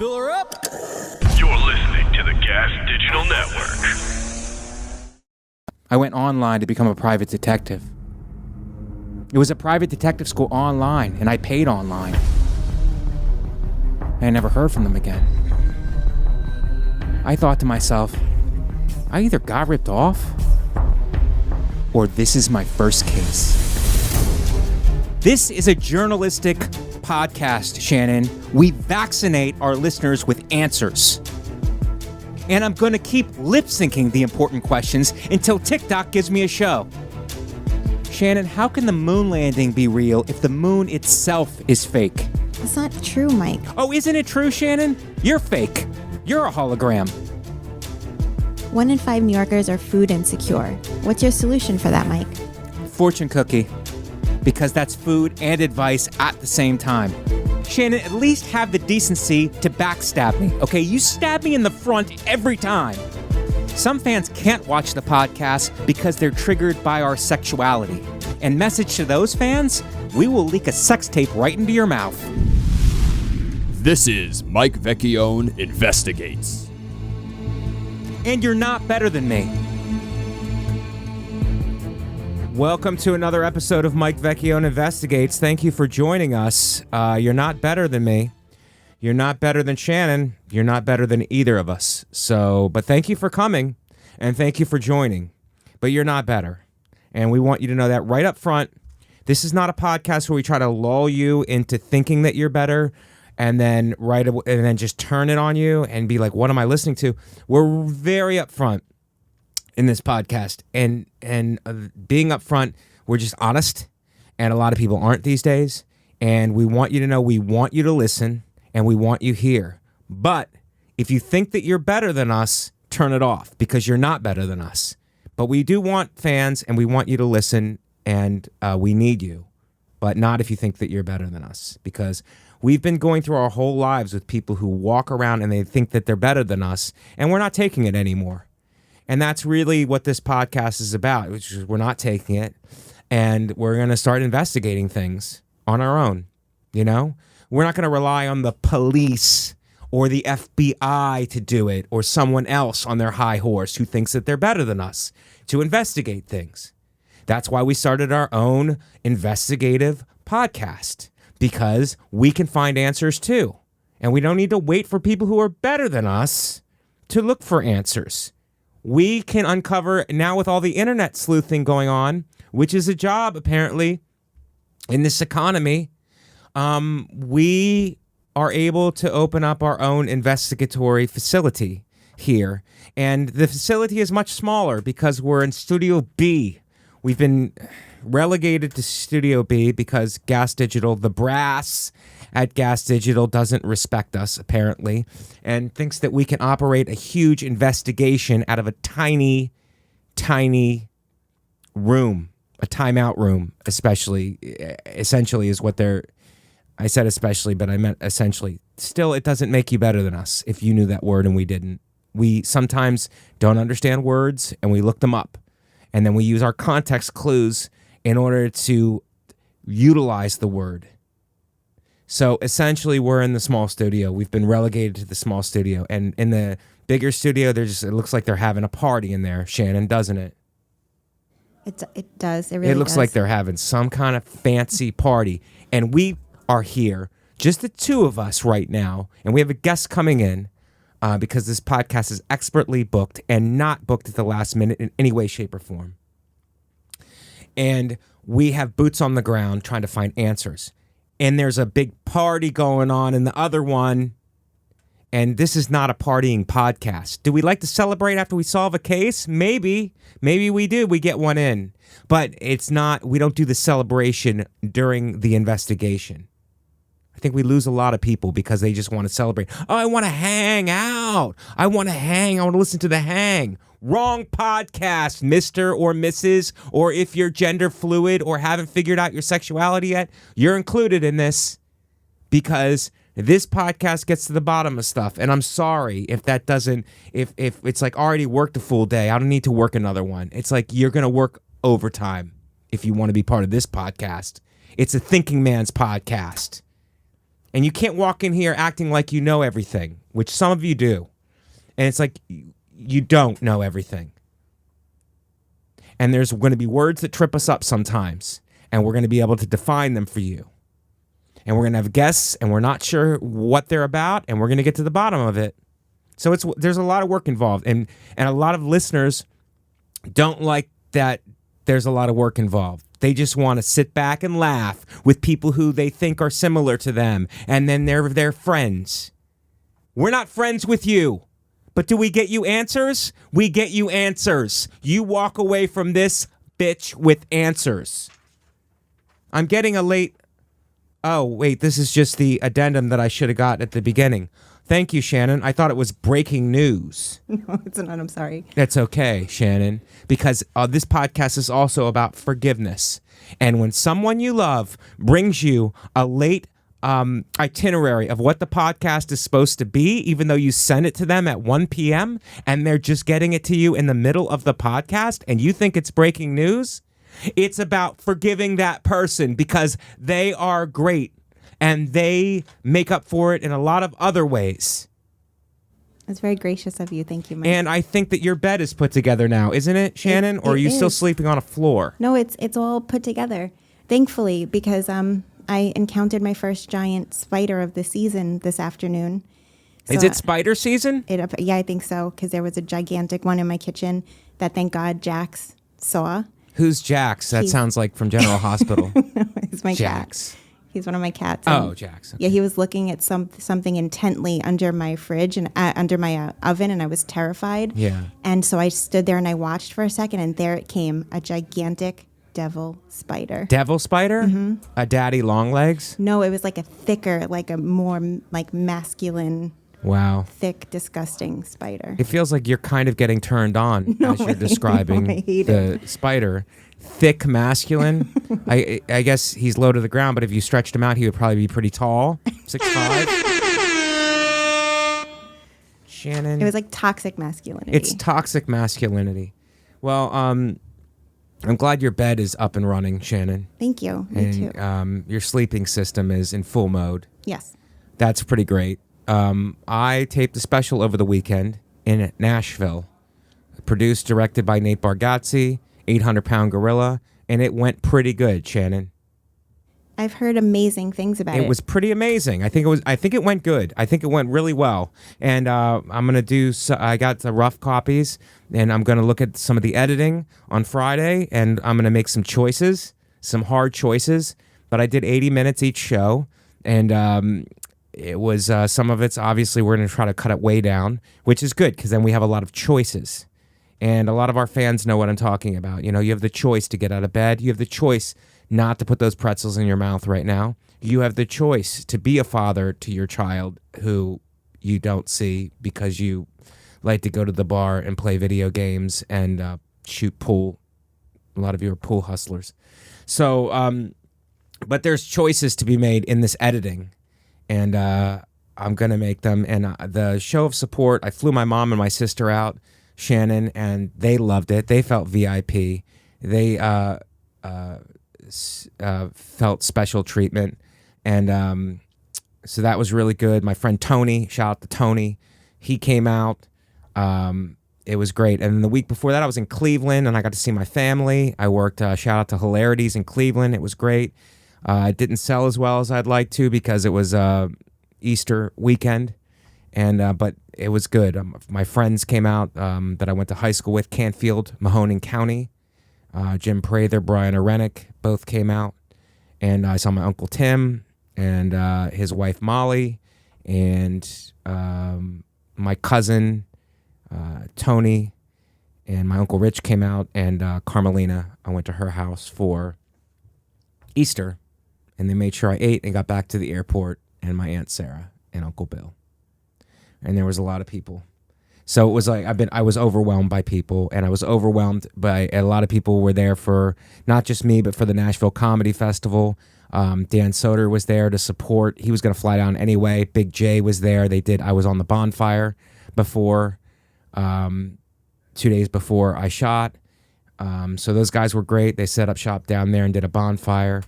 Fill her up. You're listening to the Gas Digital Network. I went online to become a private detective. It was a private detective school online, and I paid online. I never heard from them again. I thought to myself, I either got ripped off, or this is my first case. This is a journalistic podcast, Shannon. We vaccinate our listeners with answers. And I'm going to keep lip-syncing the important questions until TikTok gives me a show. Shannon, how can the moon landing be real if the moon itself is fake? It's not true, Mike. Oh, isn't it true, Shannon? You're fake. You're a hologram. 1 in 5 New Yorkers are food insecure. What's your solution for that, Mike? Fortune cookie. Because that's food and advice at the same time. Shannon, at least have the decency to backstab me, okay? You stab me in the front every time. Some fans can't watch the podcast because they're triggered by our sexuality. And message to those fans, we will leak a sex tape right into your mouth. This is Mike Vecchione Investigates. And you're not better than me. Welcome to another episode of Mike Vecchione Investigates. Thank you for joining us. You're not better than me. You're not better than Shannon. You're not better than either of us. But thank you for coming, and thank you for joining. But you're not better. And we want you to know that right up front. This is not a podcast where we try to lull you into thinking that you're better and then just turn it on you and be like, what am I listening to? We're very upfront in this podcast. And being upfront, we're just honest. And a lot of people aren't these days. And we want you to know we want you to listen. And we want you here. But if you think that you're better than us, turn it off because you're not better than us. But we do want fans and we want you to listen and we need you. But not if you think that you're better than us, because we've been going through our whole lives with people who walk around and they think that they're better than us, and we're not taking it anymore. And that's really what this podcast is about, which is we're not taking it, and we're going to start investigating things on our own, you know? We're not going to rely on the police or the FBI to do it, or someone else on their high horse who thinks that they're better than us to investigate things. That's why we started our own investigative podcast, because we can find answers too. And we don't need to wait for people who are better than us to look for answers. We can uncover, now with all the internet sleuthing going on, which is a job apparently in this economy, we are able to open up our own investigatory facility here. And the facility is much smaller because we're in Studio B. We've been relegated to Studio B because Gas Digital, the brass at Gas Digital, doesn't respect us, apparently, and thinks that we can operate a huge investigation out of a tiny, tiny room, a timeout room, essentially is what they're... I said especially, but I meant essentially. Still, it doesn't make you better than us if you knew that word and we didn't. We sometimes don't understand words and we look them up. And then we use our context clues in order to utilize the word. So essentially, we're in the small studio. We've been relegated to the small studio. And in the bigger studio, it looks like they're having a party in there, Shannon, doesn't it? It does. It really does. It looks like they're having some kind of fancy party. And we are here, just the two of us right now. And we have a guest coming in because this podcast is expertly booked and not booked at the last minute in any way, shape, or form. And we have boots on the ground trying to find answers. And there's a big party going on in the other one. And this is not a partying podcast. Do we like to celebrate after we solve a case? Maybe. Maybe we do. We get one in. But it's not, we don't do the celebration during the investigation. I think we lose a lot of people because they just want to celebrate. Oh, I want to hang out. I want to listen to the hang. Wrong podcast, Mr. or Mrs. Or if you're gender fluid or haven't figured out your sexuality yet, you're included in this because this podcast gets to the bottom of stuff. And I'm sorry if that doesn't, if it's like already worked a full day, I don't need to work another one. It's like you're going to work overtime if you want to be part of this podcast. It's a thinking man's podcast. And you can't walk in here acting like you know everything, which some of you do. And it's like you don't know everything. And there's going to be words that trip us up sometimes, and we're going to be able to define them for you. And we're going to have guests, and we're not sure what they're about, and we're going to get to the bottom of it. So there's a lot of work involved, and a lot of listeners don't like that there's a lot of work involved. They just want to sit back and laugh with people who they think are similar to them, and then they're their friends. We're not friends with you. But do we get you answers? We get you answers. You walk away from this bitch with answers. I'm getting a late... Oh, wait, this is just the addendum that I should have got at the beginning. Thank you, Shannon. I thought it was breaking news. No, it's not. I'm sorry. That's okay, Shannon, because this podcast is also about forgiveness. And when someone you love brings you a late itinerary of what the podcast is supposed to be, even though you send it to them at 1 p.m. and they're just getting it to you in the middle of the podcast and you think it's breaking news, it's about forgiving that person because they are great and they make up for it in a lot of other ways. That's very gracious of you. Thank you, Mike. And I think that your bed is put together now, isn't it, Shannon? Or are you still sleeping on a floor? No, it's all put together, thankfully, because I encountered my first giant spider of the season this afternoon. So is it spider season? Yeah, I think so, because there was a gigantic one in my kitchen that, thank God, Jax saw. Who's Jax? That sounds like from General Hospital. He's my Jax. cat. He's one of my cats. Oh, Jax. Okay. Yeah, he was looking at something intently under my fridge and under my oven, and I was terrified. Yeah. And so I stood there and I watched for a second, and there it came, a gigantic devil spider. Devil spider? Mm-hmm. A daddy long legs? No, it was like a thicker, like a more like masculine, wow, thick, disgusting spider. It feels like you're kind of getting turned on as you're describing the spider. Thick, masculine. I guess he's low to the ground, but if you stretched him out, he would probably be pretty tall. 6'5". Shannon. It was like toxic masculinity. It's toxic masculinity. Well, I'm glad your bed is up and running, Shannon. Thank you. Me too. Your sleeping system is in full mode. Yes. That's pretty great. I taped a special over the weekend in Nashville. Produced, directed by Nate Bargatze, 800-pound gorilla, and it went pretty good, Shannon. I've heard amazing things about it. It was pretty amazing. I think it went good. I think it went really well. And I'm going to I got the rough copies, and I'm going to look at some of the editing on Friday, and I'm going to make some choices, some hard choices. But I did 80 minutes each show, and it was some of it's obviously we're going to try to cut it way down, which is good because then we have a lot of choices. And a lot of our fans know what I'm talking about. You know, you have the choice to get out of bed. You have the choice not to put those pretzels in your mouth right now. You have the choice to be a father to your child who you don't see because you like to go to the bar and play video games and shoot pool. A lot of you are pool hustlers. So, but there's choices to be made in this editing. And I'm going to make them. And the show of support, I flew my mom and my sister out, Shannon, and they loved it. They felt VIP. They felt special treatment. And so that was really good. My friend Tony, shout out to Tony, he came out. It was great. And then the week before that, I was in Cleveland, and I got to see my family. I worked, shout out to Hilarities in Cleveland. It was great. It didn't sell as well as I'd like to because it was Easter weekend. And but it was good. My friends came out that I went to high school with, Canfield, Mahoning County. Jim Prather, Brian Arenik both came out. And I saw my Uncle Tim and his wife Molly and my cousin Tony and my Uncle Rich came out. And Carmelina, I went to her house for Easter. And they made sure I ate and got back to the airport, and my Aunt Sarah and Uncle Bill. And there was a lot of people. So it was like I was overwhelmed by people, and I was overwhelmed by a lot of people were there for not just me, but for the Nashville Comedy Festival. Dan Soder was there to support. He was going to fly down anyway. Big J was there. I was on the bonfire before, 2 days before I shot. So those guys were great. They set up shop down there and did a bonfire.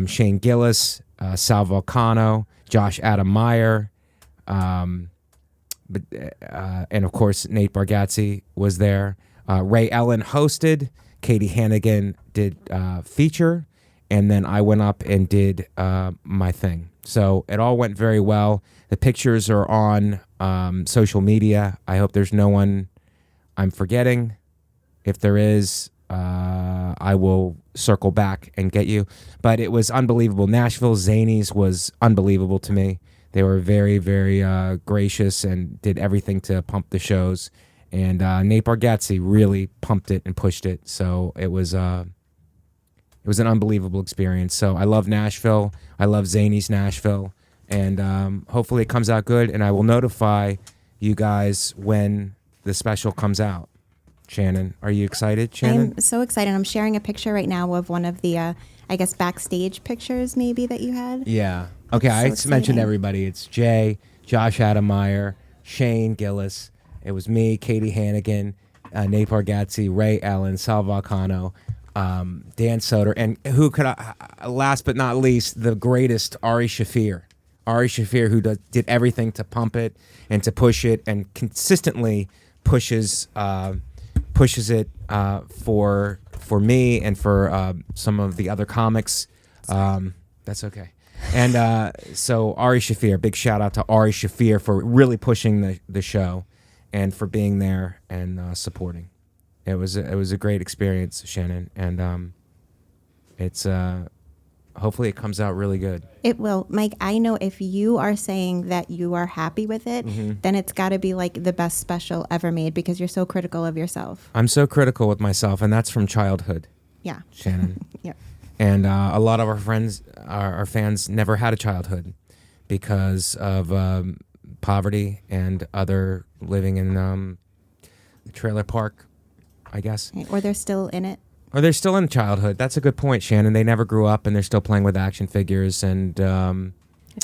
Shane Gillis, Sal Volcano, Josh Adam Meyer, and of course Nate Bargatze was there. Ray Ellen hosted. Katie Hannigan did feature, and then I went up and did my thing. So it all went very well. The pictures are on social media. I hope there's no one I'm forgetting. If there is, I will circle back and get you. But it was unbelievable. Nashville Zanies was unbelievable to me. They were very, very gracious and did everything to pump the shows. And Nate Bargatze really pumped it and pushed it. So it was an unbelievable experience. So I love Nashville. I love Zanies Nashville. And hopefully it comes out good. And I will notify you guys when the special comes out. Shannon, are you excited, Shannon? I'm so excited. I'm sharing a picture right now of one of the, I guess, backstage pictures maybe that you had. Yeah. Okay, So I exciting. mentioned everybody. It's Jay, Josh Adam Meyer, Shane Gillis. It was me, Katie Hannigan, Nate Bargatze, Ray Allen, Sal Volcano, Dan Soder, and who could I, last but not least, the greatest Ari Shafir. Ari Shafir, who did everything to pump it and to push it and consistently pushes it for me and for some of the other comics. That's okay. And so Ari Shafir, big shout out to Ari Shafir for really pushing the show and for being there and supporting. It was a great experience, Shannon, and it's hopefully it comes out really good. It will. Mike, I know if you are saying that you are happy with it, then it's got to be like the best special ever made because you're so critical of yourself. I'm so critical with myself, and that's from childhood, Yeah. Shannon. Yep. And a lot of our friends, our fans, never had a childhood because of poverty and other living in the trailer park, I guess. Or they're still in it. Or they're still in childhood. That's a good point, Shannon. They never grew up, and they're still playing with action figures, and I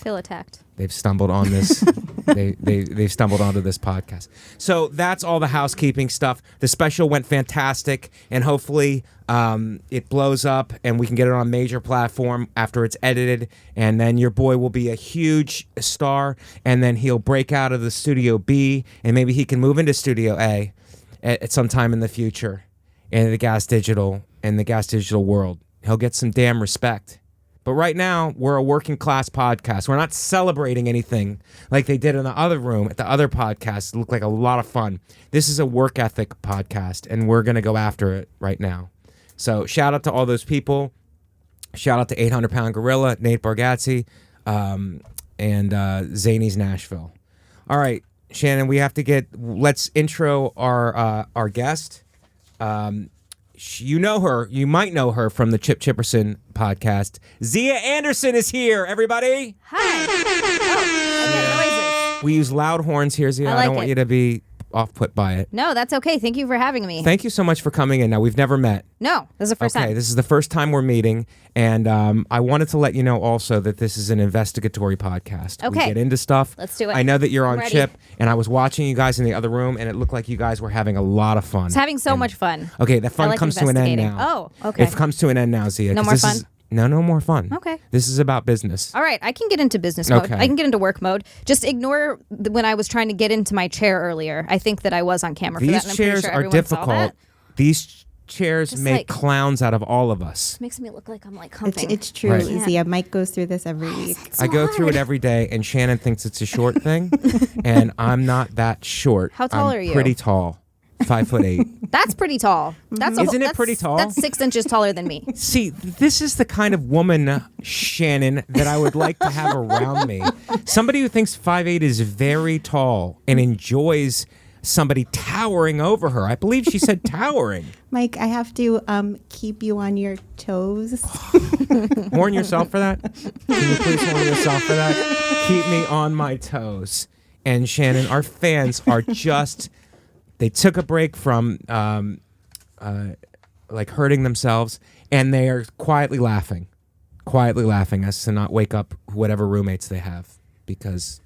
feel attacked. they've stumbled on this. They've stumbled onto this podcast. So that's all the housekeeping stuff. The special went fantastic, and hopefully it blows up, and we can get it on a major platform after it's edited, and then your boy will be a huge star, and then he'll break out of the Studio B, and maybe he can move into Studio A at some time in the future. In the Gas Digital world. He'll get some damn respect. But right now, we're a working class podcast. We're not celebrating anything like they did in the other room at the other podcast. It looked like a lot of fun. This is a work ethic podcast, and we're going to go after it right now. So shout out to all those people. Shout out to 800-Pound Gorilla, Nate Bargatze, and Zanies Nashville. All right, Shannon, let's intro our guest. You know her. You might know her from the Chip Chipperson podcast. Xia Anderson is here, everybody. Hi. Oh, I get noises. We use loud horns here, Xia. I I like don't want it. you to be off-put by it. No, that's okay. Thank you for having me. Thank you so much for coming in. Now, we've never met. No, this is the first Okay, time. this is the first time we're meeting, and I wanted to let you know also that this is an investigatory podcast. We Okay. get into stuff. Let's do it. I know that you're I'm on ready. Chip, and I was watching you guys in the other room, and it looked like you guys were having a lot of fun. It's having so much fun. Okay, that fun I like comes to an end investigating. now. Oh, okay. It comes to an end now, Xia. No 'cause more this fun? is- no more fun. Okay. This is about business. All right, I can get into business mode. Okay. I can get into work mode. Just ignore when I was trying to get into my chair earlier. I think that I was on camera for that. These And I'm pretty chairs sure are everyone saw difficult. that. These chairs Just make like- clowns out of all of us. Makes me look like I'm like It's, humping. it's true, Right. Xia. Mike goes through this every week. So I go through it hard. every day, and Shannon thinks it's a short thing, and I'm not that short. How tall I'm are you? Pretty tall, 5'8". That's pretty tall. That's a Isn't it that's- pretty tall? That's 6 inches taller than me. See, this is the kind of woman, Shannon, that I would like to have around me. Somebody who thinks 5'8" is very tall and enjoys somebody towering over her. I believe she said towering. Mike, I have to keep you on your toes. Warn yourself for that. Can you please warn yourself for that? Keep me on my toes. And Shannon, our fans are just, they took a break from like hurting themselves, and they are quietly laughing us to not wake up whatever roommates they have, because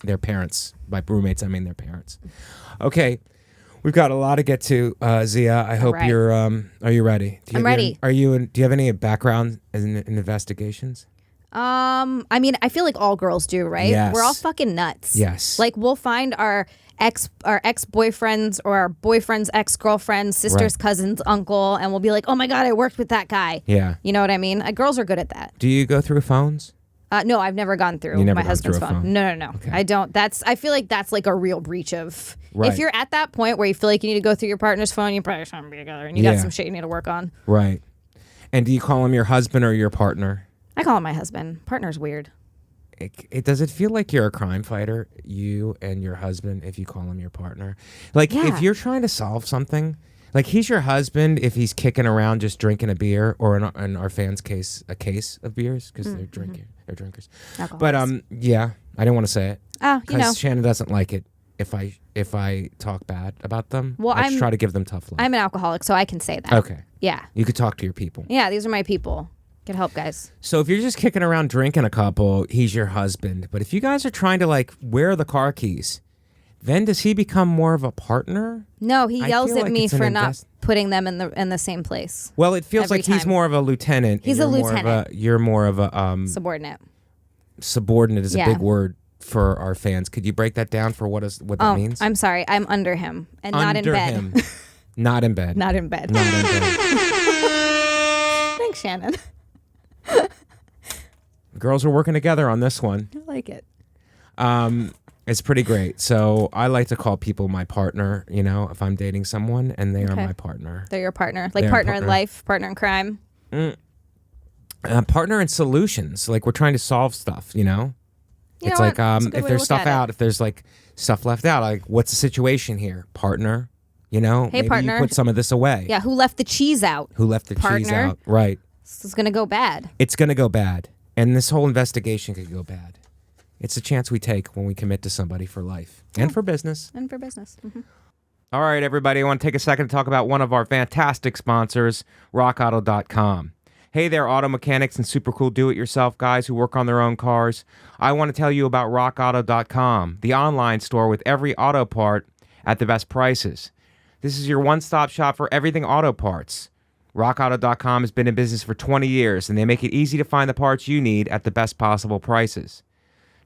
their parents, by roommates I mean their parents. Okay, we've got a lot to get to, Xia. I hope right. you're. Are you ready? I'm ready. Do you have any background in investigations? I mean, I feel like all girls do, right? Yes. We're all fucking nuts. Yes. Like we'll find our ex-boyfriends or our boyfriend's ex-girlfriends, sister's Right. cousin's uncle, and we'll be like, oh my God, I worked with that guy. Yeah. You know what I mean? Girls are good at that. Do you go through phones? No, I've never gone through You never my gone husband's through a phone. phone? No. Okay. I don't. I feel like that's like a real breach of. Right. If you're at that point where you feel like you need to go through your partner's phone, you probably shouldn't be together, and you Yeah. got some shit you need to work on. Right. And do you call him your husband or your partner? I call him my husband. Partner's weird. Does it feel like you're a crime fighter, you and your husband, if you call him your partner? Like, Yeah. if you're trying to solve something, like he's your husband if he's kicking around just drinking a beer, or in our fans' case, a case of beers, because they're drinking, they're drinkers. But yeah, I didn't want to say it. Oh, you know. Because Shannon doesn't like it if I talk bad about them. Well, I just I'm- try to give them tough love. I'm an alcoholic, so I can say that. Okay. Yeah. You could talk to your people. Yeah, these are my people. Get help, guys. So if you're just kicking around drinking a couple, he's your husband. But if you guys are trying to like wear the car keys, then does he become more of a partner? No, he I yells feel at like me it's an for not invest- putting them in the same place. Well, it feels Every like he's time. more of a lieutenant. and He's a you're more of lieutenant. you're more of a Subordinate. subordinate is a Yeah. big word for our fans. Could you break that down for what that Oh, means? I'm sorry. I'm under him and not in Under bed. him. Not in bed. Not in bed. Not in bed. Thanks, Shannon. Girls are working together on this one. I like it. It's pretty great. So I like to call people my partner, you know, if I'm dating someone and they are Okay. my partner. They're your partner. Like They're a partner in partner. life, partner in crime. Partner in solutions. Like we're trying to solve stuff, you know? You It's know like what? That's a good if way to there's look stuff at it. out, if there's like stuff left out, like what's the situation here? Partner, you know? Hey, Maybe partner. you put some of this away. Yeah, who left the cheese out? Who left the cheese Partner. out? Right. This is going to go bad. It's going to go bad. And this whole investigation could go bad. It's a chance we take when we commit to somebody for life and for business. And for business. All right, everybody, I want to take a second to talk about one of our fantastic sponsors, RockAuto.com. Hey there, auto mechanics and super cool do-it-yourself guys who work on their own cars. I want to tell you about RockAuto.com, the online store with every auto part at the best prices. This is your one-stop shop for everything auto parts. RockAuto.com has been in business for 20 years, and they make it easy to find the parts you need at the best possible prices.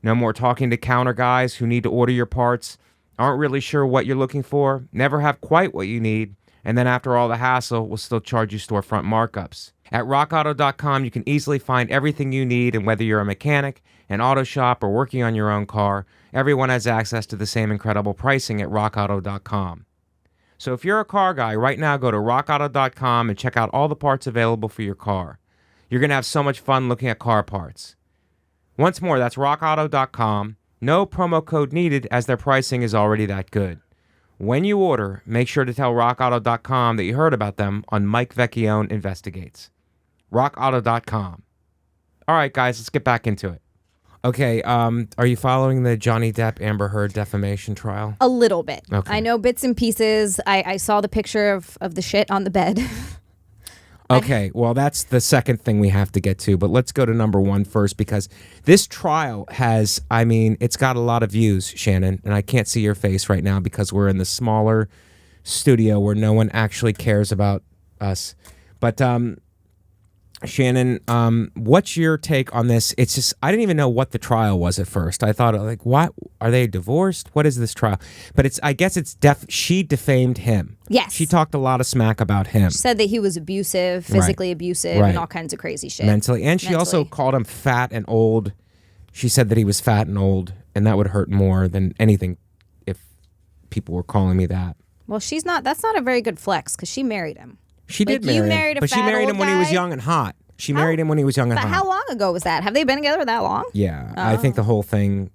No more talking to counter guys who need to order your parts, aren't really sure what you're looking for, never have quite what you need, and then after all the hassle, will still charge you storefront markups. At RockAuto.com, you can easily find everything you need, and whether you're a mechanic, an auto shop, or working on your own car, everyone has access to the same incredible pricing at RockAuto.com. So if you're a car guy, right now go to RockAuto.com and check out all the parts available for your car. You're going to have so much fun looking at car parts. Once more, that's RockAuto.com. No promo code needed as their pricing is already that good. When you order, make sure to tell RockAuto.com that you heard about them on Mike Vecchione Investigates. RockAuto.com. All right, guys, let's get back into it. Okay, are you following the Johnny Depp Amber Heard defamation trial? A little bit. Okay. I know bits and pieces. I saw the picture of the shit on the bed. Okay, well, that's the second thing we have to get to, but let's go to number one first because this trial has, I mean, it's got a lot of views, Shannon, and I can't see your face right now because we're in the smaller studio where no one actually cares about us. But, Shannon, what's your take on this? It's just, I didn't even know what the trial was at first. I thought, like, what? Are they divorced? What is this trial? But I guess it's she defamed him. Yes. She talked a lot of smack about him. She said that he was abusive, physically abusive, Right. and all kinds of crazy shit. Mentally. And she also called him fat and old. She said that he was fat and old, and that would hurt more than anything if people were calling me that. Well, that's not a very good flex because she married him. She did Like, you marry married him, a but she fat married old him when he was guy? young and hot. She married him when he was young and But hot. how long ago was that? Have they been together that long? Yeah, I think the whole thing,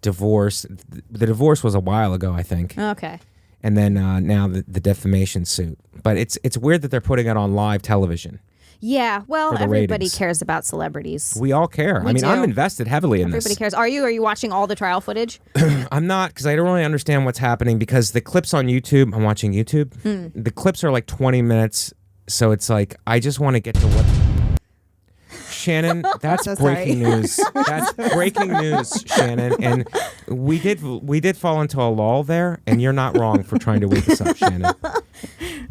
divorce, the divorce was a while ago, I think. Okay. And then now the defamation suit. But it's weird that they're putting it on live television. Yeah, well, For the everybody ratings. cares about celebrities. We all care. I mean, do. I'm invested heavily in Everybody this. cares. Are you watching all the trial footage? I'm not, because I don't really understand what's happening because the clips on YouTube, I'm watching YouTube, the clips are like 20 minutes, so it's like, I just want to get to what... Shannon, that's So sorry. breaking news. That's breaking news, Shannon, and we did fall into a lull there, and you're not wrong for trying to wake us up, Shannon.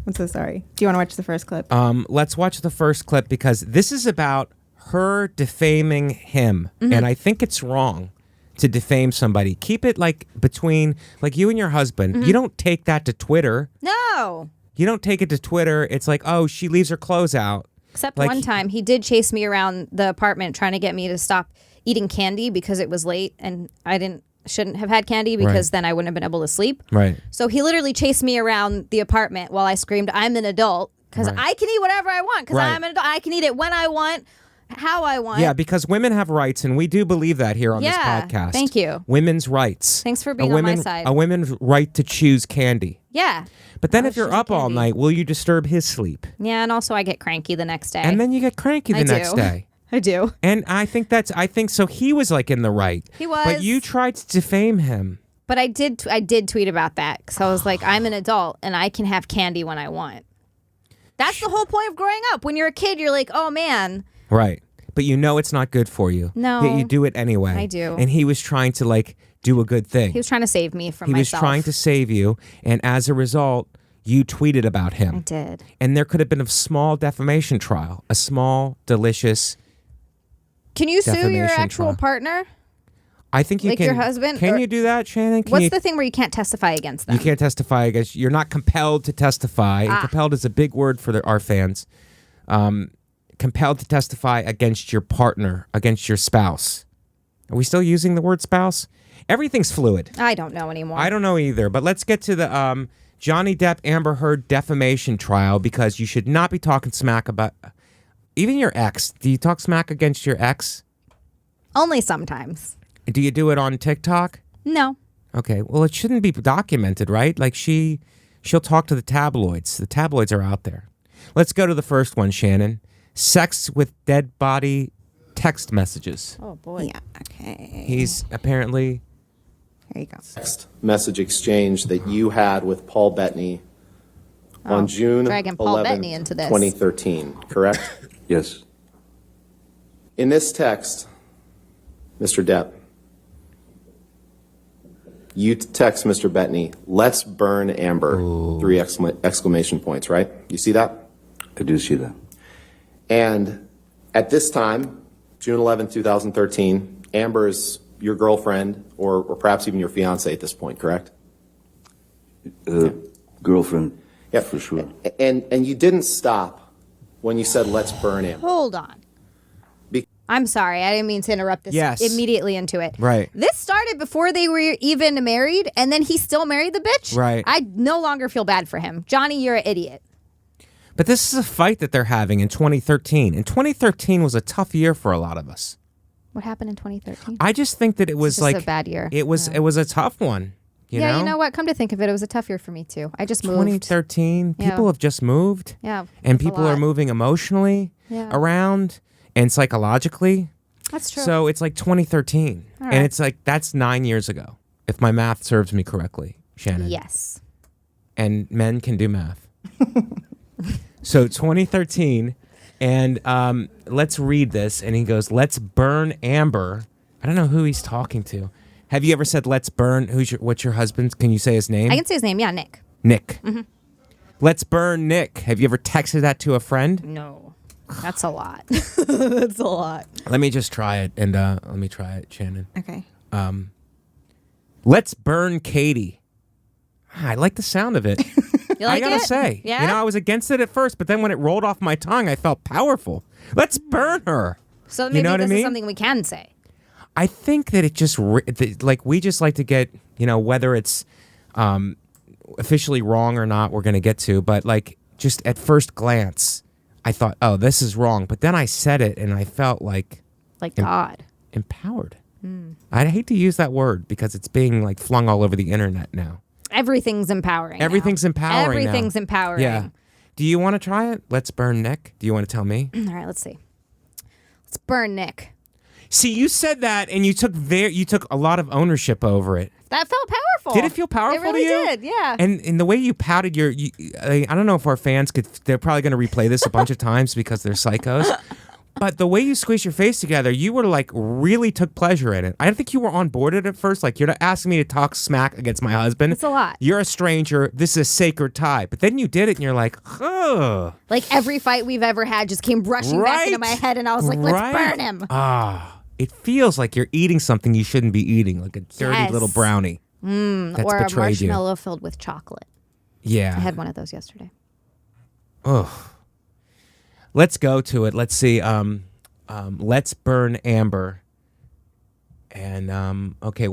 I'm so sorry. Do you want to watch the first clip? Let's watch the first clip because this is about her defaming him, and I think it's wrong to defame somebody. Keep it like between like you and your husband. You don't take that to Twitter. No. You don't take it to Twitter. It's like, oh, she leaves her clothes out. Except Like, one time, he did chase me around the apartment trying to get me to stop eating candy because it was late and I shouldn't have had candy because then I wouldn't have been able to sleep. Right. So he literally chased me around the apartment while I screamed, "I'm an adult," because I can eat whatever I want because I'm an adult. I can eat it when I want, how I want. Yeah, because women have rights, and we do believe that here on this podcast. Thank you. Women's rights. Thanks for being on my side. A woman's right to choose candy. Yeah. But then if you're up all night, will you disturb his sleep? Yeah, and also I get cranky the next day. And then you get cranky the next day. I do. And I think so he was like in the right. He was. But you tried to defame him. But I did tweet about that because I was like, I'm an adult and I can have candy when I want. That's the whole point of growing up. When you're a kid, you're like, oh man. Right. But you know it's not good for you. No. Yet you do it anyway. I do. And he was trying to like do a good thing. He was trying to save me from myself. He was trying to save you. And as a result, you tweeted about him. I did. And there could have been a small defamation trial. A small, delicious Can you sue your defamation actual trial. partner? I think you Like can. your husband? Can Or- you do that, Shannon? What's the thing where you can't testify against them? You can't testify against. You're not compelled to testify. And compelled is a big word for our fans. Compelled to testify against your partner, against your spouse. Are we still using the word spouse? Everything's fluid. I don't know anymore. I don't know either. But let's get to the Johnny Depp Amber Heard defamation trial, because you should not be talking smack about even your ex. Do you talk smack against your ex? Only sometimes. Do you do it on TikTok? No. Okay. Well, it shouldn't be documented, right? Like she'll talk to the tabloids. The tabloids are out there. Let's go to the first one, Shannon. Sex with dead body text messages. Oh boy. Yeah. Okay. He's apparently. Here you go. Text message exchange that you had with Paul Bettany on June dragging Paul 11th, Bettany into this. 2013, correct? Yes. In this text, Mr. Depp, you text Mr. Bettany, "Let's burn Amber," 3 exclamation points, right? You see that? I do see that. And at this time, June 11th, 2013, Amber is your girlfriend or perhaps even your fiance at this point, correct? Girlfriend, Yeah, for sure. And you didn't stop when you said, "Let's burn Amber." Hold on. I'm sorry. I didn't mean to interrupt this Yes. immediately into it. Right. This started before they were even married, and then he still married the bitch? Right. I no longer feel bad for him. Johnny, you're an idiot. But this is a fight that they're having in 2013. And 2013 was a tough year for a lot of us. What happened in 2013? I just think that it was just like a bad year. It was a tough one. You know? You know what? Come to think of it, it was a tough year for me too. I just moved. 2013. Yeah. People have just moved. Yeah. And a people are lot. moving emotionally around and psychologically. That's true. So it's like 2013. All right. And it's like that's 9 years ago, if my math serves me correctly, Shannon. Yes. And men can do math. So 2013, and let's read this. And he goes, "Let's burn Amber." I don't know who he's talking to. Have you ever said "Let's burn"? What's your husband's? Can you say his name? I can say his name. Yeah, Nick. Nick. Let's burn Nick. Have you ever texted that to a friend? No. That's a lot. That's a lot. Let me just try it, and let me try it, Shannon. Okay. Let's burn Katie. I like the sound of it. You like I gotta it? say, Yeah? you know, I was against it at first, but then when it rolled off my tongue, I felt powerful. Let's burn her. So maybe You know what this I mean? is something we can say. I think that it just like we just like to get, you know, whether it's officially wrong or not, we're gonna get to, but like just at first glance, I thought, oh, this is wrong, but then I said it and I felt like God. empowered. I hate to use that word because it's being like flung all over the internet now. Everything's empowering. Everything's now. empowering now. Everything's empowering. Yeah. Do you want to try it? Let's burn Nick. Do you want to tell me? All right, let's see. Let's burn Nick. See, you said that and you took a lot of ownership over it. That felt powerful. Did it feel powerful It really to you? did, yeah. And in the way you pouted I don't know if our fans they're probably going to replay this a bunch of times because they're psychos. But the way you squeeze your face together, you were like really took pleasure in it. I don't think you were on board at first. Like, you're not asking me to talk smack against my husband. It's a lot. You're a stranger. This is a sacred tie. But then you did it and you're like, huh. Like every fight we've ever had just came rushing back into my head, and I was like, let's burn him. It feels like you're eating something you shouldn't be eating, like a dirty little brownie. That's or a betrayed you. marshmallow filled with chocolate. Yeah. I had one of those yesterday. Oh. Let's go to it. Let's see. Let's burn Amber. And okay,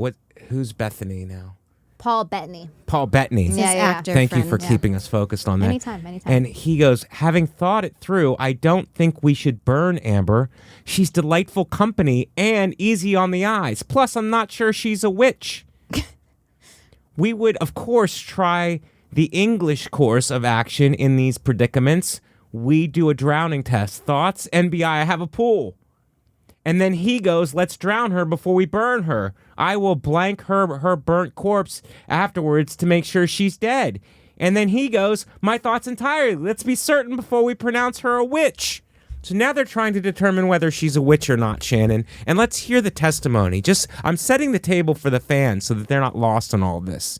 who's Bethany now? Paul Bettany. Paul Bettany. His actor Thank you friend. for keeping us focused on that. Anytime. And he goes, having thought it through, I don't think we should burn Amber. She's delightful company and easy on the eyes. Plus, I'm not sure she's a witch. We would, of course, try the English course of action in these predicaments. We do a drowning test. Thoughts? NBI, I have a pool. And then he goes, let's drown her before we burn her. I will blank her burnt corpse afterwards to make sure she's dead. And then he goes, my thoughts entirely. Let's be certain before we pronounce her a witch. So now they're trying to determine whether she's a witch or not, Shannon. And let's hear the testimony. I'm setting the table for the fans so that they're not lost on all of this.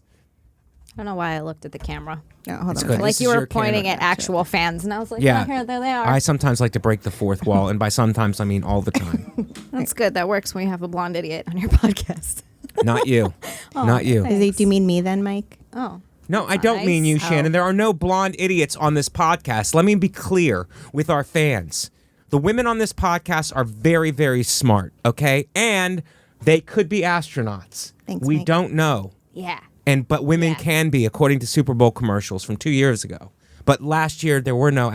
I don't know why I looked at the camera. No, hold on. good. Like This you is were your pointing camera. at actual fans, and I was like, Yeah. oh, here, there they are. I sometimes like to break the fourth wall, and by sometimes I mean all the time. That's good. That works when you have a blonde idiot on your podcast. Not you. Not you. Do you mean me then, Mike? Oh. No, I don't mean you, Nice. Shannon. There are no blonde idiots on this podcast. Let me be clear with our fans. The women on this podcast are very, very smart, okay? And they could be astronauts. Thanks, we Mike. don't know. Yeah. But women Yes. can be, according to Super Bowl commercials from 2 years ago. But last year, there were no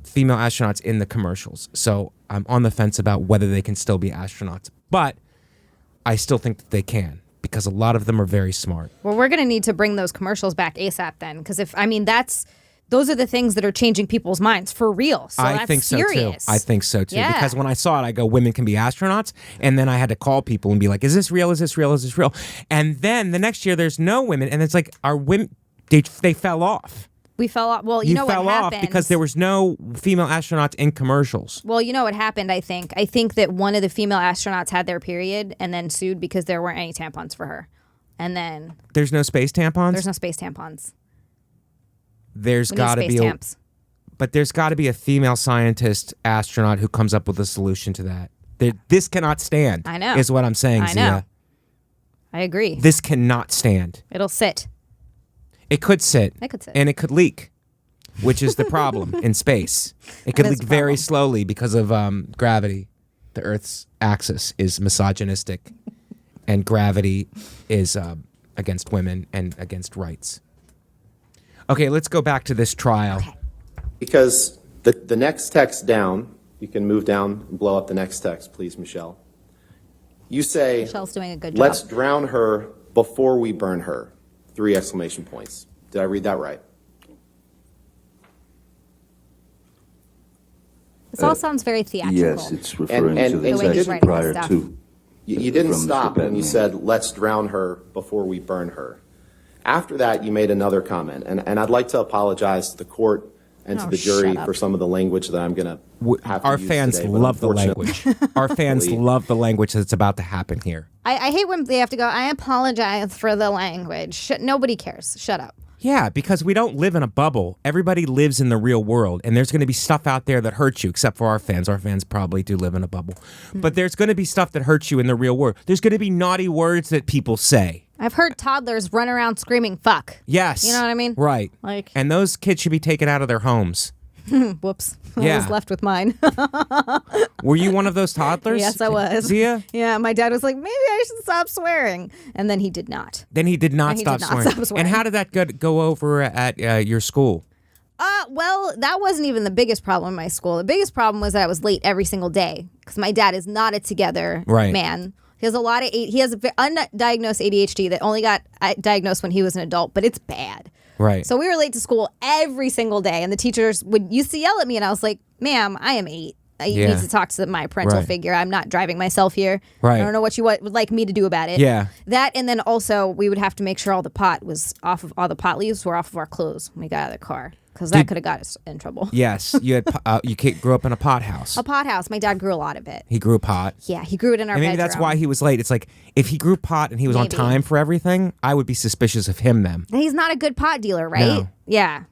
female astronauts in the commercials. So I'm on the fence about whether they can still be astronauts. But I still think that they can, because a lot of them are very smart. Well, we're going to need to bring those commercials back ASAP then, because those are the things that are changing people's minds for real. So I that's think so serious. too. I think so too. Yeah. Because when I saw it, I go, women can be astronauts. And then I had to call people and be like, is this real? Is this real? Is this real? And then the next year, there's no women. And it's like, our women, they fell off. We fell off. Well, you know fell what off happened? because there was no female astronauts in commercials. Well, you know what happened, I think. I think that one of the female astronauts had their period and then sued because there weren't any tampons for her. And then There's no space tampons? there's no space tampons. There's We need got to space be tamps. but there's got to be a female scientist astronaut who comes up with a solution to that. This cannot stand. I know. Is what I'm saying, I know. Xia. I agree. This cannot stand. It'll sit. It could sit. It could sit. And it could leak, which is the problem in space. It could That is leak a very problem. slowly because of gravity. The Earth's axis is misogynistic, and gravity is against women and against rights. Okay, let's go back to this trial. Okay. Because the next text down, you can move down and blow up the next text, please, Michelle. You say, Michelle's doing a good job. let's drown her before we burn her. 3 exclamation points. Did I read that right? This all sounds very theatrical. Yes, it's referring and to the the way he's section writing prior stuff. to. You didn't From Mr. stop when you Bettany. said, let's drown her before we burn her. After that, you made another comment. And I'd like to apologize to the court and to Oh, the jury shut up. for some of the language that I'm going to have to Our use fans today, but love the unfortunately- language. Our fans love the language that's about to happen here. I hate when they have to go, I apologize for the language. Nobody cares. Shut up. Yeah, because we don't live in a bubble. Everybody lives in the real world, and there's going to be stuff out there that hurts you, except for our fans. Our fans probably do live in a bubble. But there's going to be stuff that hurts you in the real world. There's going to be naughty words that people say. I've heard toddlers run around screaming fuck. Yes. You know what I mean? Right. Like- and those kids should be taken out of their homes. Whoops. I Yeah. was left with mine. Were you one of those toddlers? Yes, I was. Xia? Yeah, my dad was like, maybe I should stop swearing. And then he did not. Then he did not He stop did not swearing. stop swearing. And how did that go over at your school? Well, that wasn't even the biggest problem in my school. The biggest problem was that I was late every single day because my dad is not a together Right. man. He has he has undiagnosed ADHD that only got diagnosed when he was an adult, but it's bad. Right. So we were late to school every single day, and the teachers used to yell at me, and I was like, "Ma'am, I am 8. You need to talk to my parental Right. figure. I'm not driving myself here. Right. I don't know what you would like me to do about it." Yeah. That, and then also we would have to make sure all the pot leaves were off of our clothes when we got out of the car. because that could have got us in trouble. Yes, you had you grew up in a pot house. A pot house. My dad grew a lot of it. He grew pot. Yeah, he grew it in our And maybe bedroom. that's why he was late. It's like if he grew pot and he was on Maybe. time for everything, I would be suspicious of him then. He's not a good pot dealer, right? No. Yeah.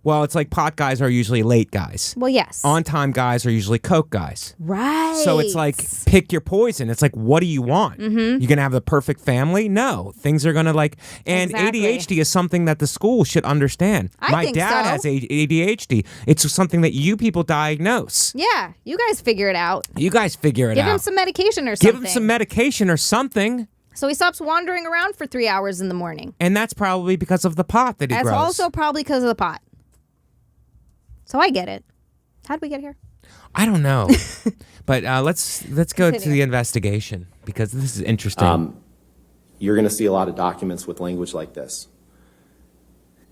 Well, it's like pot guys are usually late guys. Well, yes. On time guys are usually Coke guys. Right. So it's like pick your poison. It's like, what do you want? Mm-hmm. You're gonna have the perfect family? No, things are gonna like. And Exactly. ADHD is something that the school should understand. My think dad so. has ADHD. It's something that you people diagnose. Yeah, you guys figure it out. You guys figure it Give out. him some medication or something. Give him some medication or something. So he stops wandering around for 3 hours in the morning. And that's probably because of the pot that he That's grows. also probably because of the pot. So I get it. How'd we get here? I don't know, but let's go to Continue. the investigation because this is interesting. You're going to see a lot of documents with language like this.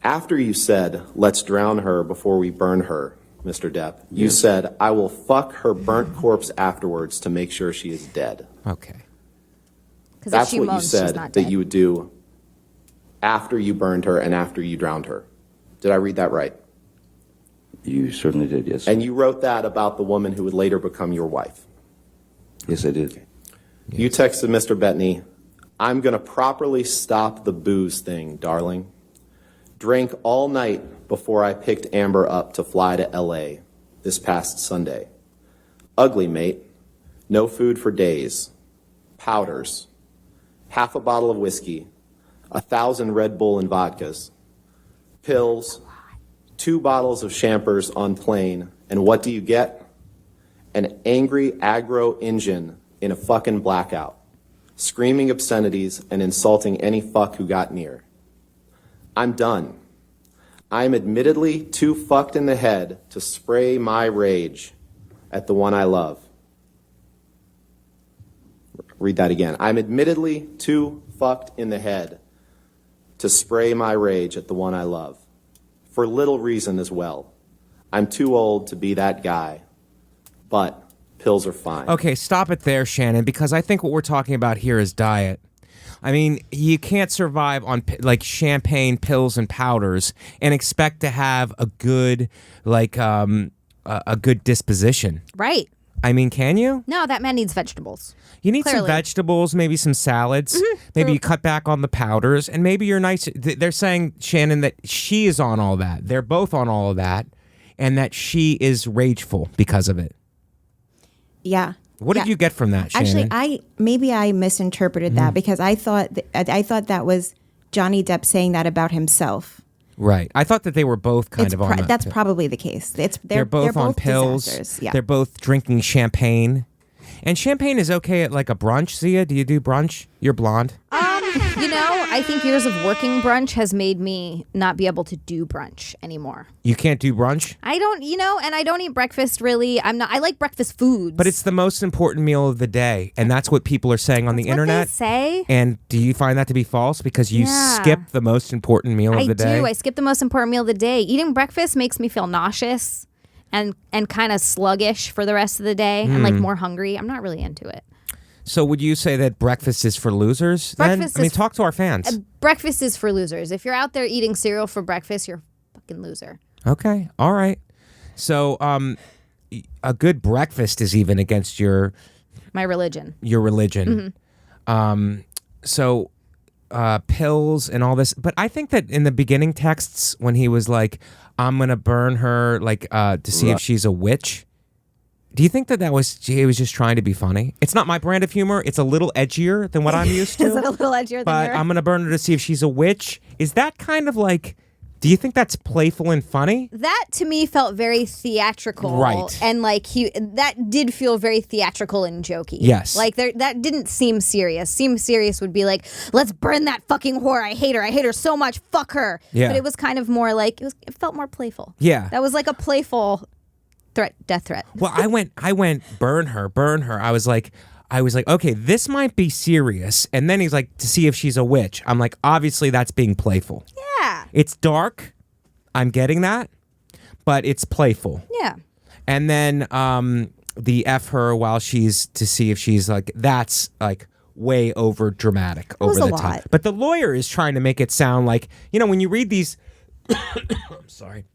After you said, let's drown her before we burn her, Mr. Depp, you said, I will fuck her burnt corpse afterwards to make sure she is dead. Okay. Because if That's she what you moans, she's said not that dead. you would do after you burned her and after you drowned her. Did I read that right? You certainly did, yes. And you wrote that about the woman who would later become your wife. Yes, I did. You texted Mr. Bettany, I'm going to properly stop the booze thing, darling. Drank all night before I picked Amber up to fly to L.A. this past Sunday. Ugly, mate. No food for days. Powders. Half a bottle of whiskey. 1,000 Red Bull and vodkas. Pills. 2 bottles of champers on plane. And what do you get? An angry aggro engine in a fucking blackout. Screaming obscenities and insulting any fuck who got near. I'm done. I'm admittedly too fucked in the head to spray my rage at the one I love. Read that again. I'm admittedly too fucked in the head to spray my rage at the one I love. For little reason as well. I'm too old to be that guy. But pills are fine. Okay, stop it there, Shannon, because I think what we're talking about here is diet. I mean, you can't survive on like champagne, pills, and powders and expect to have a good, like, a good disposition. Right. I mean, can you? No, that man needs vegetables. You need some Clearly. vegetables, maybe some salads. Maybe you cut back on the powders, and maybe you're nice. They're saying, Shannon, that she is on all that. They're both on all of that, and that she is rageful because of it. Yeah. What did you get from that, Shannon? Actually, I misinterpreted that because I thought that was Johnny Depp saying that about himself. Right. I thought that they were both kind of on that. That's too. probably the case. They're both on pills. disasters. Yeah. They're both drinking champagne. And champagne is okay at like a brunch. Zia, do you do brunch? You're blonde. You know, I think years of working brunch has made me not be able to do brunch anymore. You can't do brunch? I don't, and I don't eat breakfast really. I like breakfast foods. But it's the most important meal of the day. And that's what people are saying on the internet. What they say. And do you find that to be false? Because you skip the most important meal of the day? I do. I skip the most important meal of the day. Eating breakfast makes me feel nauseous and kind of sluggish for the rest of the day and like more hungry. I'm not really into it. So would you say that breakfast is for losers? Breakfast then? I mean, is- talk to our fans. Breakfast is for losers. If you're out there eating cereal for breakfast, you're a fucking loser. Okay. All right. So a good breakfast is even against your My religion. religion. So pills and all this. But I think that in the beginning texts, when he was like, I'm going to burn her like to see if she's a witch. Do you think that he was just trying to be funny? It's not my brand of humor. It's a little edgier than what I'm used to. Is it a little edgier But than yours? I'm going to burn her to see if she's a witch. Is that kind of like, do you think that's playful and funny? That to me felt very theatrical. Right. And like that did feel very theatrical and jokey. Yes. Like that didn't seem serious. Seem serious would be like, let's burn that fucking whore. I hate her. I hate her so much. Fuck her. Yeah. But it was kind of more like, it felt more playful. Yeah. That was like a playful death threat. Well, I went, burn her. I was like, okay, this might be serious. And then he's like, to see if she's a witch. I'm like, obviously that's being playful. Yeah. It's dark. I'm getting that. But it's playful. Yeah. And then the F her while she's to see if she's like, that's like way over dramatic, over was the a top. lot. But the lawyer is trying to make it sound like, when you read these, I'm sorry.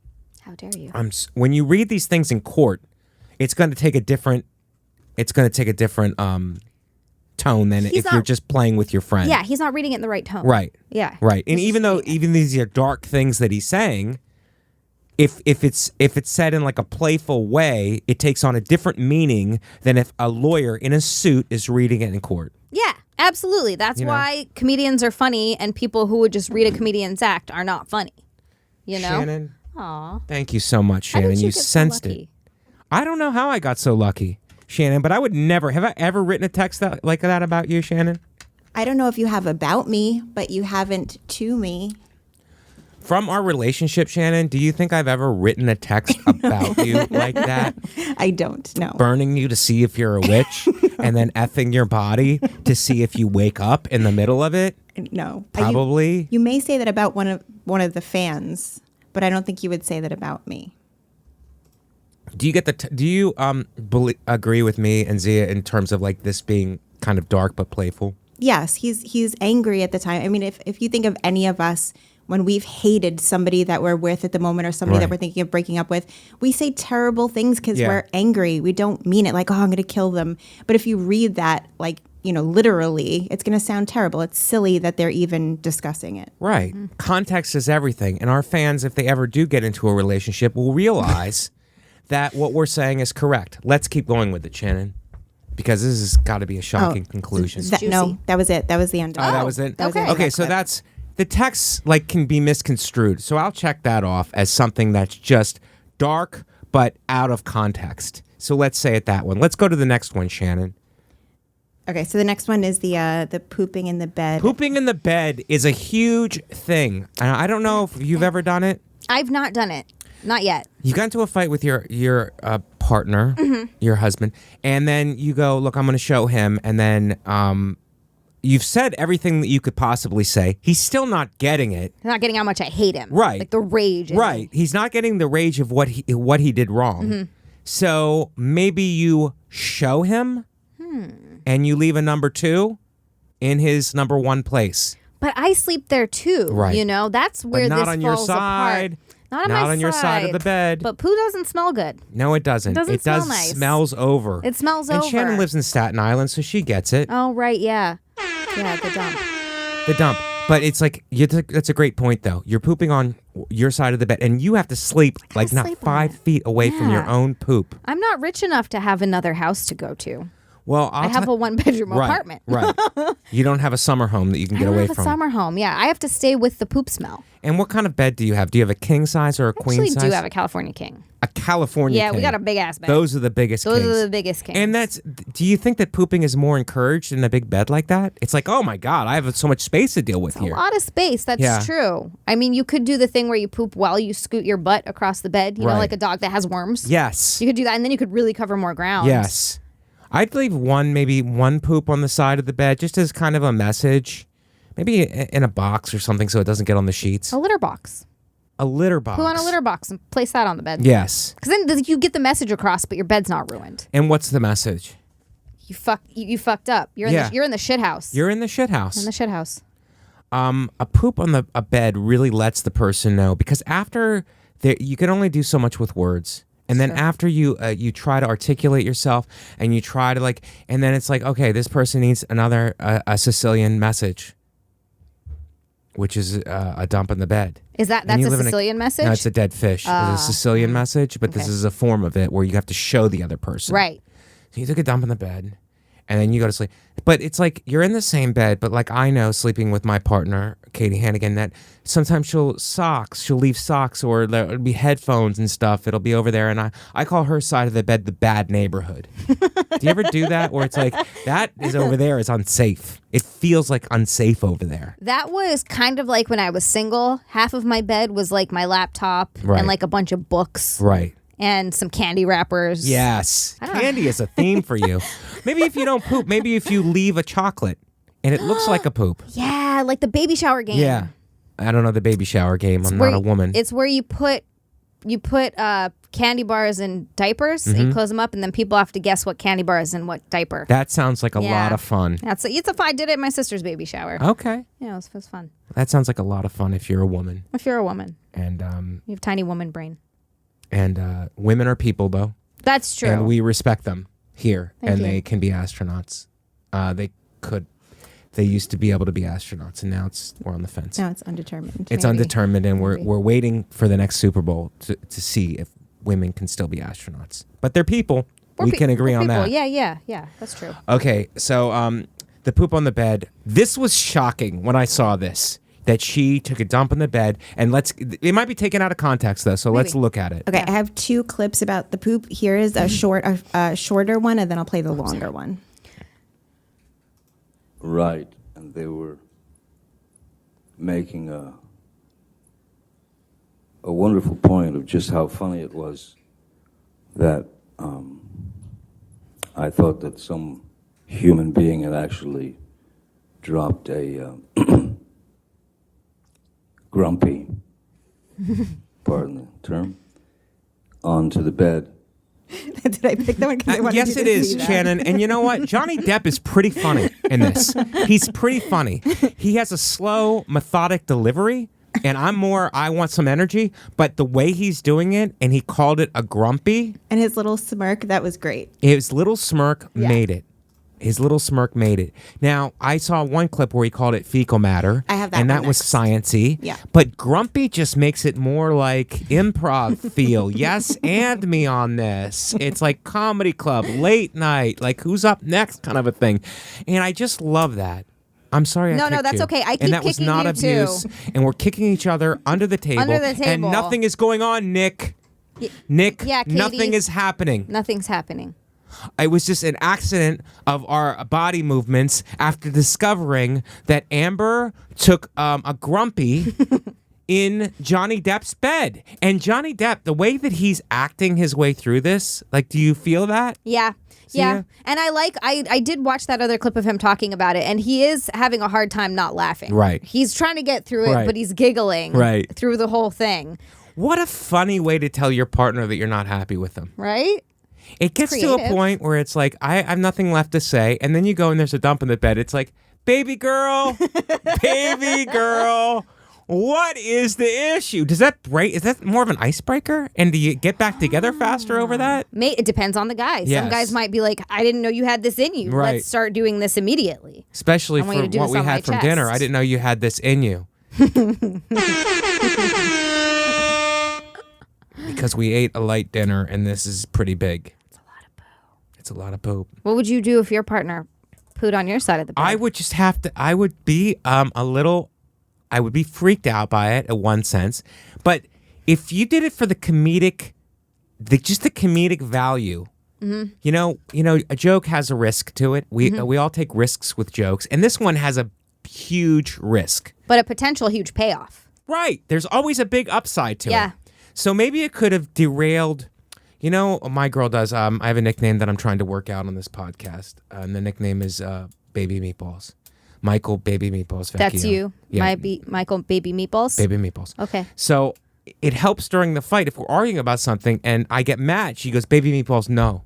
How dare you? When you read these things in court, it's going to take a different. It's going to take a different tone than if you're just playing with your friend. Yeah, he's not reading it in the right tone. Right. Yeah. Right. And even these are dark things that he's saying, if it's said in like a playful way, it takes on a different meaning than if a lawyer in a suit is reading it in court. Yeah, absolutely. That's why comedians are funny and people who would just read a comedian's act are not funny. You know? Shannon, Aw. thank you so much, How did Shannon. You get so sensed it. lucky? I don't know how I got so lucky, Shannon, but I would never. Have I ever written a text like that about you, Shannon? I don't know if you have about me, but you haven't to me. From our relationship, Shannon, do you think I've ever written a text about you like that? I don't know. Burning you to see if you're a witch and then effing your body to see if you wake up in the middle of it? No. Probably. You may say that about one of the fans, but I don't think you would say that about me. Do you get do you agree with me and Xia in terms of like this being kind of dark but playful? Yes, he's angry at the time. I mean, if you think of any of us when we've hated somebody that we're with at the moment or somebody that we're thinking of breaking up with, we say terrible things because we're angry. We don't mean it like, oh, I'm going to kill them. But if you read that, like, literally, it's going to sound terrible. It's silly that they're even discussing it. Right. Mm-hmm. Context is everything. And our fans, if they ever do get into a relationship, will realize that what we're saying is correct. Let's keep going with it, Shannon. Because this has got to be a shocking conclusion. No, that was it. That was the end. That was it? Okay. Okay, so that's... The text can be misconstrued. So I'll check that off as something that's just dark but out of context. So let's say it that one. Let's go to the next one, Shannon. Okay, so the next one is the pooping in the bed. Pooping in the bed is a huge thing. I don't know if you've ever done it. I've not done it. Not yet. You got into a fight with your partner, your husband, and then you go, look, I'm going to show him, and then you've said everything that you could possibly say. He's still not getting it. I'm not getting how much I hate him. Right. Like the rage. Right. He's not getting the rage of what he did wrong. So maybe you show him and you leave a number 2 in his number 1 place. But I sleep there too. Right. That's where But not this on your falls side. apart. Not on your side of the bed. But poo doesn't smell good. No, it doesn't. It does smell nice. smells over. It smells and over. And Shannon lives in Staten Island, so she gets it. Oh, right, yeah. Yeah, the dump. The dump. But it's like, that's a great point, though. You're pooping on your side of the bed, and you have to sleep like not 5 feet away from your own poop. I'm not rich enough to have another house to go to. Well, I have a 1-bedroom apartment. Right. You don't have a summer home that you can get away from. I don't have a summer home. Yeah, I have to stay with the poop smell. And what kind of bed do you have? Do you have a king size or a queen size? I actually do have a California king. A California king. Yeah, we got a big ass bed. Those are the biggest kings. Those are the biggest kings. And do you think that pooping is more encouraged in a big bed like that? It's like, oh my God, I have so much space to deal with here. A lot of space. That's true. I mean, you could do the thing where you poop while you scoot your butt across the bed. You know, like a dog that has worms. Yes. You could do that, and then you could really cover more ground. Yes. I'd leave maybe one poop on the side of the bed just as kind of a message. Maybe in a box or something so it doesn't get on the sheets. A litter box. A litter box. Put on a litter box and place that on the bed. Yes. Because then you get the message across, but your bed's not ruined. And what's the message? You fucked up. You're in the shit house. You're in the shit house. In the shit house. A poop on a bed really lets the person know, because after you can only do so much with words. And then after you try to articulate yourself and you try to and then it's like, okay, this person needs another a Sicilian message, which is a dump in the bed. That's a Sicilian message? No, it's a dead fish. It's a Sicilian message, but this is a form of it where you have to show the other person. Right. So you took a dump in the bed and then you go to sleep. But it's like you're in the same bed, but like I know, sleeping with my partner, Katie Hannigan, that sometimes she'll leave socks, or there'll be headphones and stuff. It'll be over there, and I call her side of the bed the bad neighborhood. Do you ever do that? Where it's like, that is over there is unsafe. It feels like unsafe over there. That was kind of like when I was single. Half of my bed was like my laptop and like a bunch of books. Right. And some candy wrappers. Yes. Candy is a theme for you. Maybe if you don't poop, maybe if you leave a chocolate and it looks like a poop. Yeah, like the baby shower game. Yeah. I don't know the baby shower game. I'm not a woman. It's where you put candy bars in diapers and you close them up, and then people have to guess what candy bar is in what diaper. That sounds like a lot of fun. It's a fun. I did it at my sister's baby shower. Okay. Yeah, it was fun. That sounds like a lot of fun if you're a woman. If you're a woman. And you have tiny woman brain. And women are people, though. That's true. And we respect them here. Thank and you. they can be astronauts. They used to be able to be astronauts, and now we're on the fence. No, it's undetermined. It's maybe. undetermined, and Maybe. we're waiting for the next Super Bowl to see if women can still be astronauts. But they're people. We can agree on that. Yeah. That's true. Okay, so the poop on the bed. This was shocking when I saw this. That she took a dump in the bed, and it might be taken out of context though, so let's look at it. Okay, I have 2 clips about the poop. Here is a shorter one, and then I'll play the longer one. Right, and they were making a wonderful point of just how funny it was that I thought that some human being had actually dropped a grumpy, pardon the term, onto the bed. Did I pick that one? 'Cause I wanted Yes, you it to is, see that. Shannon. And you know what? Johnny Depp is pretty funny in this. He's pretty funny. He has a slow, methodic delivery, and I want some energy. But the way he's doing it, and he called it a grumpy. And his little smirk, that was great. His little smirk made it. His little smirk made it. Now, I saw one clip where he called it fecal matter. I have that And one that was next. sciencey. Yeah. But grumpy just makes it more like improv feel. Yes, and me on this. It's like comedy club, late night, like who's up next kind of a thing. And I just love that. I'm sorry. No, I no, kicked that's you. okay. I keep and that was kicking not you, too. abuse. And we're kicking each other under the table. Under the table. And nothing is going on, Nick. Nick, yeah, Katie. nothing is happening. Nothing's happening. It was just an accident of our body movements after discovering that Amber took a grumpy in Johnny Depp's bed. And Johnny Depp, the way that he's acting his way through this, like, do you feel that? Yeah. Yeah. And I did watch that other clip of him talking about it, and he is having a hard time not laughing. Right. He's trying to get through it, Right. but he's giggling Right. through the whole thing. What a funny way to tell your partner that you're not happy with them. Right? It gets to a creative. point where it's like, I have nothing left to say. And then you go and there's a dump in the bed. It's like, baby girl, baby girl, what is the issue? Does that break? Is that more of an icebreaker? And do you get back together faster over that? It depends on the guy. Yes. Some guys might be like, I didn't know you had this in you. Right. Let's start doing this immediately. Especially I want you for to do what this we on my had from chest. dinner. I didn't know you had this in you. Because we ate a light dinner and this is pretty big. It's a lot of poop. What would you do if your partner pooed on your side of the bed? I would just have to, I would be I would be freaked out by it in one sense. But if you did it for the comedic, just the comedic value, you know, a joke has a risk to it. We all take risks with jokes. And this one has a huge risk. But a potential huge payoff. Right. There's always a big upside to Yeah. it. So maybe it could have derailed. You know, my girl does. I have a nickname that I'm trying to work out on this podcast. And the nickname is Baby Meatballs. Michael Baby Meatballs Vecchione. That's you. Yeah. Michael Baby Meatballs? Baby Meatballs. Okay. So it helps during the fight if we're arguing about something and I get mad. She goes, Baby Meatballs, no.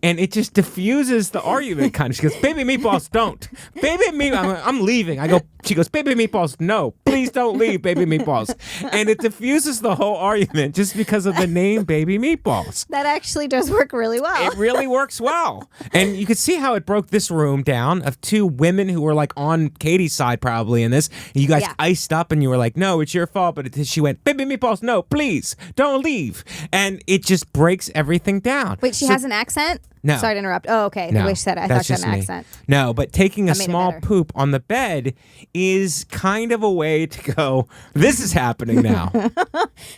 And it just diffuses the argument kind of. She goes, Baby Meatballs, don't. Baby Meatballs, I'm leaving. She goes, Baby Meatballs, no. Please don't leave, Baby Meatballs. And it diffuses the whole argument just because of the name Baby Meatballs. That actually does work really well. It really works well. And you could see how it broke this room down of two women who were like on Katie's side probably in this. You guys iced up and you were like, no, it's your fault. But she went, Baby Meatballs, no, please, don't leave. And it just breaks everything down. Wait, she has an accent? No. Sorry to interrupt. Oh, okay. No, The way she said it, I that's thought she had an just me. accent. No, but taking a That made it small better. poop on the bed is kind of a way to go, this is happening now.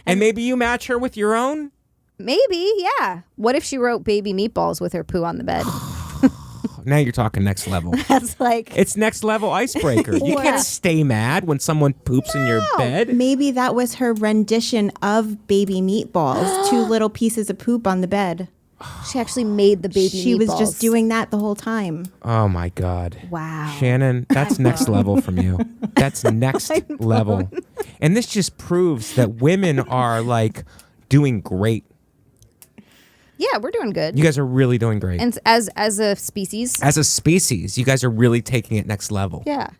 And maybe you match her with your own? Maybe, yeah. What if she wrote Baby Meatballs with her poo on the bed? Now you're talking next level. That's like... It's next level icebreaker. You Yeah. can't stay mad when someone poops in your bed. Maybe that was her rendition of Baby Meatballs. 2 little pieces of poop on the bed. She actually made the baby She meatballs. was just doing that the whole time. Oh my God. Wow. Shannon, that's next level from you. That's next level. And this just proves that women are like doing great. Yeah, we're doing good. You guys are really doing great. And as a species. As a species, you guys are really taking it next level. Yeah.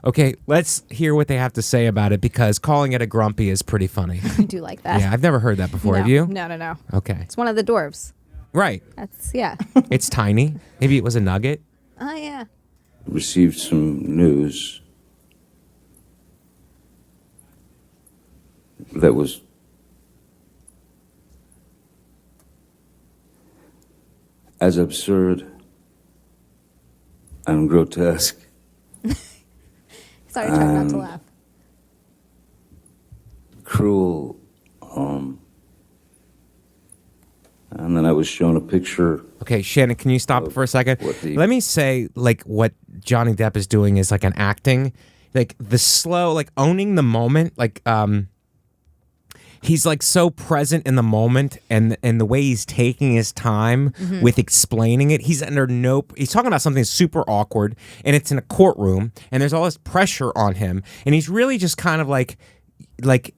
Okay, let's hear what they have to say about it because calling it a grumpy is pretty funny. I do like that. Yeah, I've never heard that before. No, Have you? No. Okay. It's one of the dwarves. Right. That's, yeah. It's tiny. Maybe it was a nugget. Oh, yeah. Received some news that was as absurd and grotesque. Sorry, try not to laugh. Cruel. And then I was shown a picture. Okay, Shannon, can you stop for a second? Let me say, like, what Johnny Depp is doing is like an acting, like the slow, like owning the moment, like he's like so present in the moment, and the way he's taking his time with explaining it. He's talking about something super awkward, and it's in a courtroom, and there's all this pressure on him, and he's really just kind of like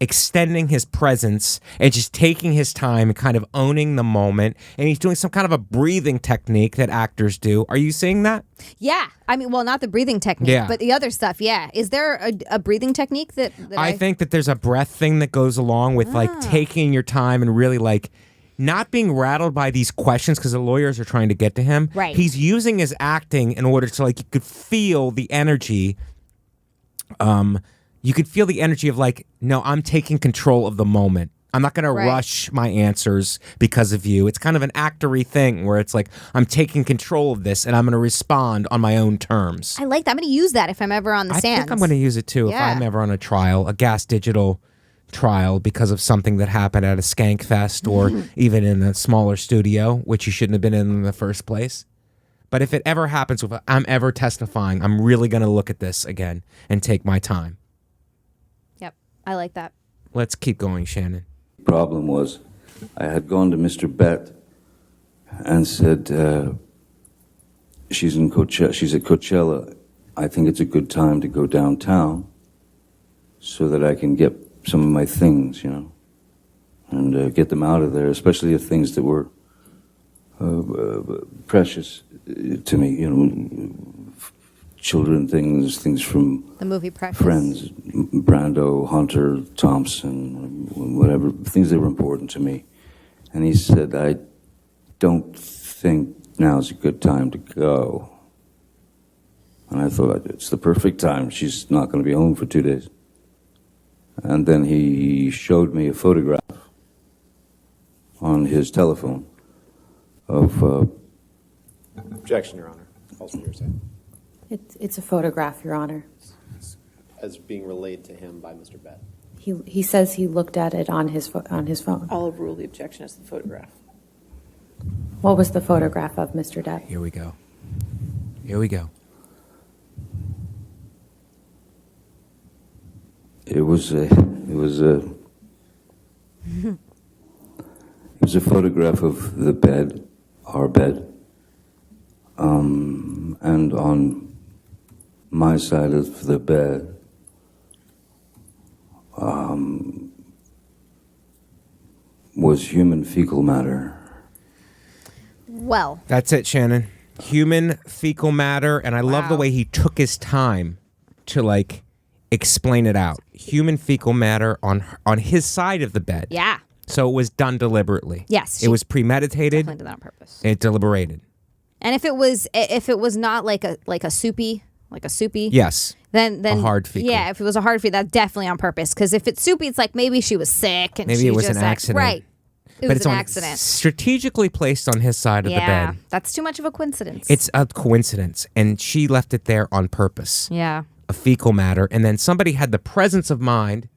extending his presence and just taking his time and kind of owning the moment, and he's doing some kind of a breathing technique that actors do. Are you seeing that? Yeah. I mean, well, not the breathing technique, but the other stuff, yeah. Is there a breathing technique that I think that there's a breath thing that goes along with like taking your time and really like not being rattled by these questions because the lawyers are trying to get to him. Right. He's using his acting in order to, like, you could feel the energy. You could feel the energy of like, no, I'm taking control of the moment. I'm not going to rush my answers because of you. It's kind of an actory thing where it's like, I'm taking control of this and I'm going to respond on my own terms. I like that. I'm going to use that if I'm ever on the I stand. think I'm going to use it too if I'm ever on a trial, a Gas Digital trial because of something that happened at a skank fest or even in a smaller studio, which you shouldn't have been in the first place. But if it ever happens, if I'm ever testifying, I'm really going to look at this again and take my time. Yep. I like that. Let's keep going, Shannon. Problem was, I had gone to Mr. Bett and said, she's at Coachella. I think it's a good time to go downtown so that I can get some of my things, you know, and get them out of there, especially the things that were precious to me, you know, children things from The movie Precious. friends, Brando, Hunter, Thompson, whatever, things that were important to me. And he said, I don't think now's a good time to go. And I thought, it's the perfect time. She's not going to be home for 2 days. And then he showed me a photograph on his telephone of... Objection, Your Honor. Also hearsay. It's a photograph, Your Honor. As being relayed to him by Mr. Bett. He says he looked at it on his phone. I'll overrule the objection as the photograph. What was the photograph of Mr. Depp? Here we go. Here we go. It was a photograph of the bed, our bed, and on my side of the bed, was human fecal matter. Well, That's it, Shannon. Human fecal matter, and I love the Wow. way he took his time to like explain it out. Human fecal matter on his side of the bed. yeah. So it was done deliberately. Yes, It was premeditated. Definitely did that on purpose. It deliberated. And if it was not like a soupy, Yes. then A hard fecal. Yeah, if it was a hard fecal, that's definitely on purpose. Because if it's soupy, it's like maybe she was sick and Maybe she it was just an accident. Right. It But was it's an on accident. strategically placed on his side of the Yeah, bed. that's too much of a coincidence. It's a coincidence, and she left it there on purpose. yeah. A fecal matter, and then somebody had the presence of mind.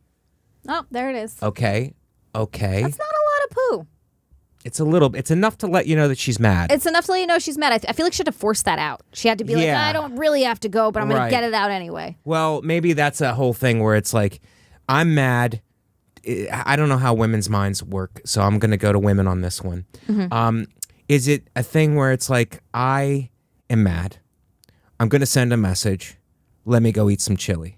Oh, there it is. Okay. That's not a lot of poo. It's enough to let you know that she's mad. It's enough to let you know she's mad. I feel like she had to force that out. She had to be like, Yeah. I don't really have to go, but I'm going Right. to get it out anyway. Well, maybe that's a whole thing where it's like, I'm mad. I don't know how women's minds work, so I'm going to go to women on this one. Is it a thing where it's like, I am mad. I'm going to send a message. Let me go eat some chili.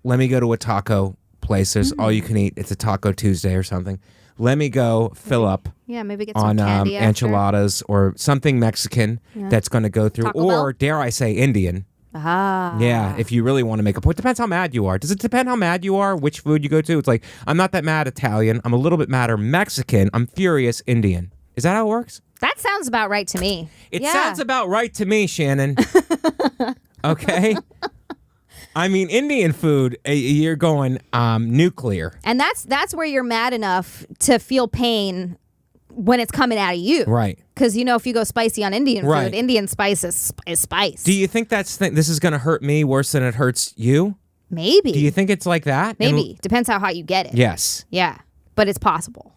Let me go to a taco place. There's all you can eat. It's a Taco Tuesday or something. Let me go fill up Yeah, maybe get some on candy after. enchiladas or something Mexican that's going to go through, Taco or Bell? dare I say Indian. Yeah, if you really want to make a point. Depends how mad you are. Does it depend how mad you are, which food you go to? It's like, I'm not that mad Italian. I'm a little bit madder Mexican. I'm furious Indian. Is that how it works? That sounds about right to me. It sounds about right to me, Shannon. Okay? I mean, Indian food, you're going nuclear. And that's where you're mad enough to feel pain when it's coming out of you. Right. Because, if you go spicy on Indian Right. food, Indian spice is spice. Do you think this is going to hurt me worse than it hurts you? Maybe. Do you think it's like that? Maybe. Depends how hot you get it. Yes. Yeah. But it's possible.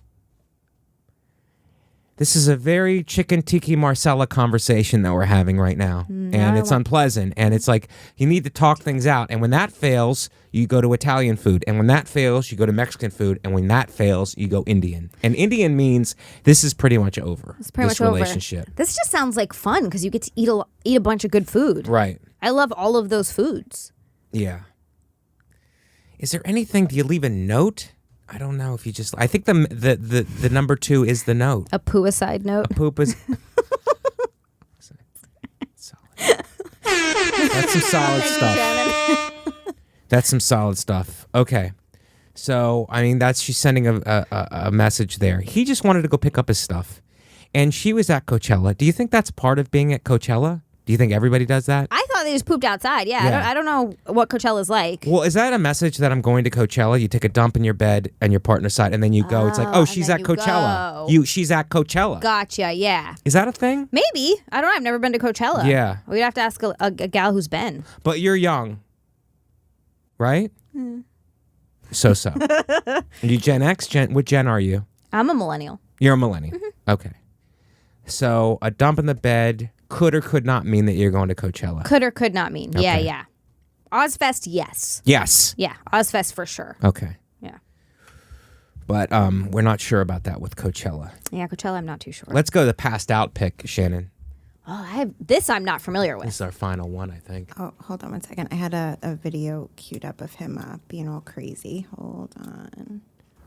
This is a very chicken tiki Marcella conversation that we're having right now. And it's unpleasant. And it's like, you need to talk things out. And when that fails, you go to Italian food. And when that fails, you go to Mexican food. And when that fails, you go Indian. And Indian means this is pretty much over. It's pretty this much relationship. over. This just sounds like fun because you get to eat a bunch of good food. Right. I love all of those foods. Yeah. Is there anything, do you leave a note? I don't know if you just. I think the number 2 is the note. A poo-aside note. A poop is. Solid. That's some solid stuff. That's some solid stuff. Okay, so I mean, she's sending a message there. He just wanted to go pick up his stuff, and she was at Coachella. Do you think that's part of being at Coachella? Do you think everybody does that? I thought they just pooped outside. Yeah. Yeah. I don't know what Coachella's like. Well, is that a message that I'm going to Coachella? You take a dump in your bed and your partner's side, and then you go. It's like, oh, she's at Coachella. She's at Coachella. Gotcha. Yeah. Is that a thing? Maybe. I don't know. I've never been to Coachella. Yeah. We'd have to ask a gal who's been. But you're young, right? So. Are you Gen X? What Gen are you? I'm a millennial. You're a millennial. Okay. So a dump in the bed could or could not mean that you're going to Coachella. Could or could not mean. Okay. Yeah. Ozfest, yes. Yes. Yeah. Ozfest for sure. Okay. Yeah. But we're not sure about that with Coachella. Yeah, Coachella, I'm not too sure. Let's go to the passed out pick, Shannon. Oh, this I'm not familiar with. This is our final one, I think. Oh, hold on one second. I had a video queued up of him being all crazy. Hold on.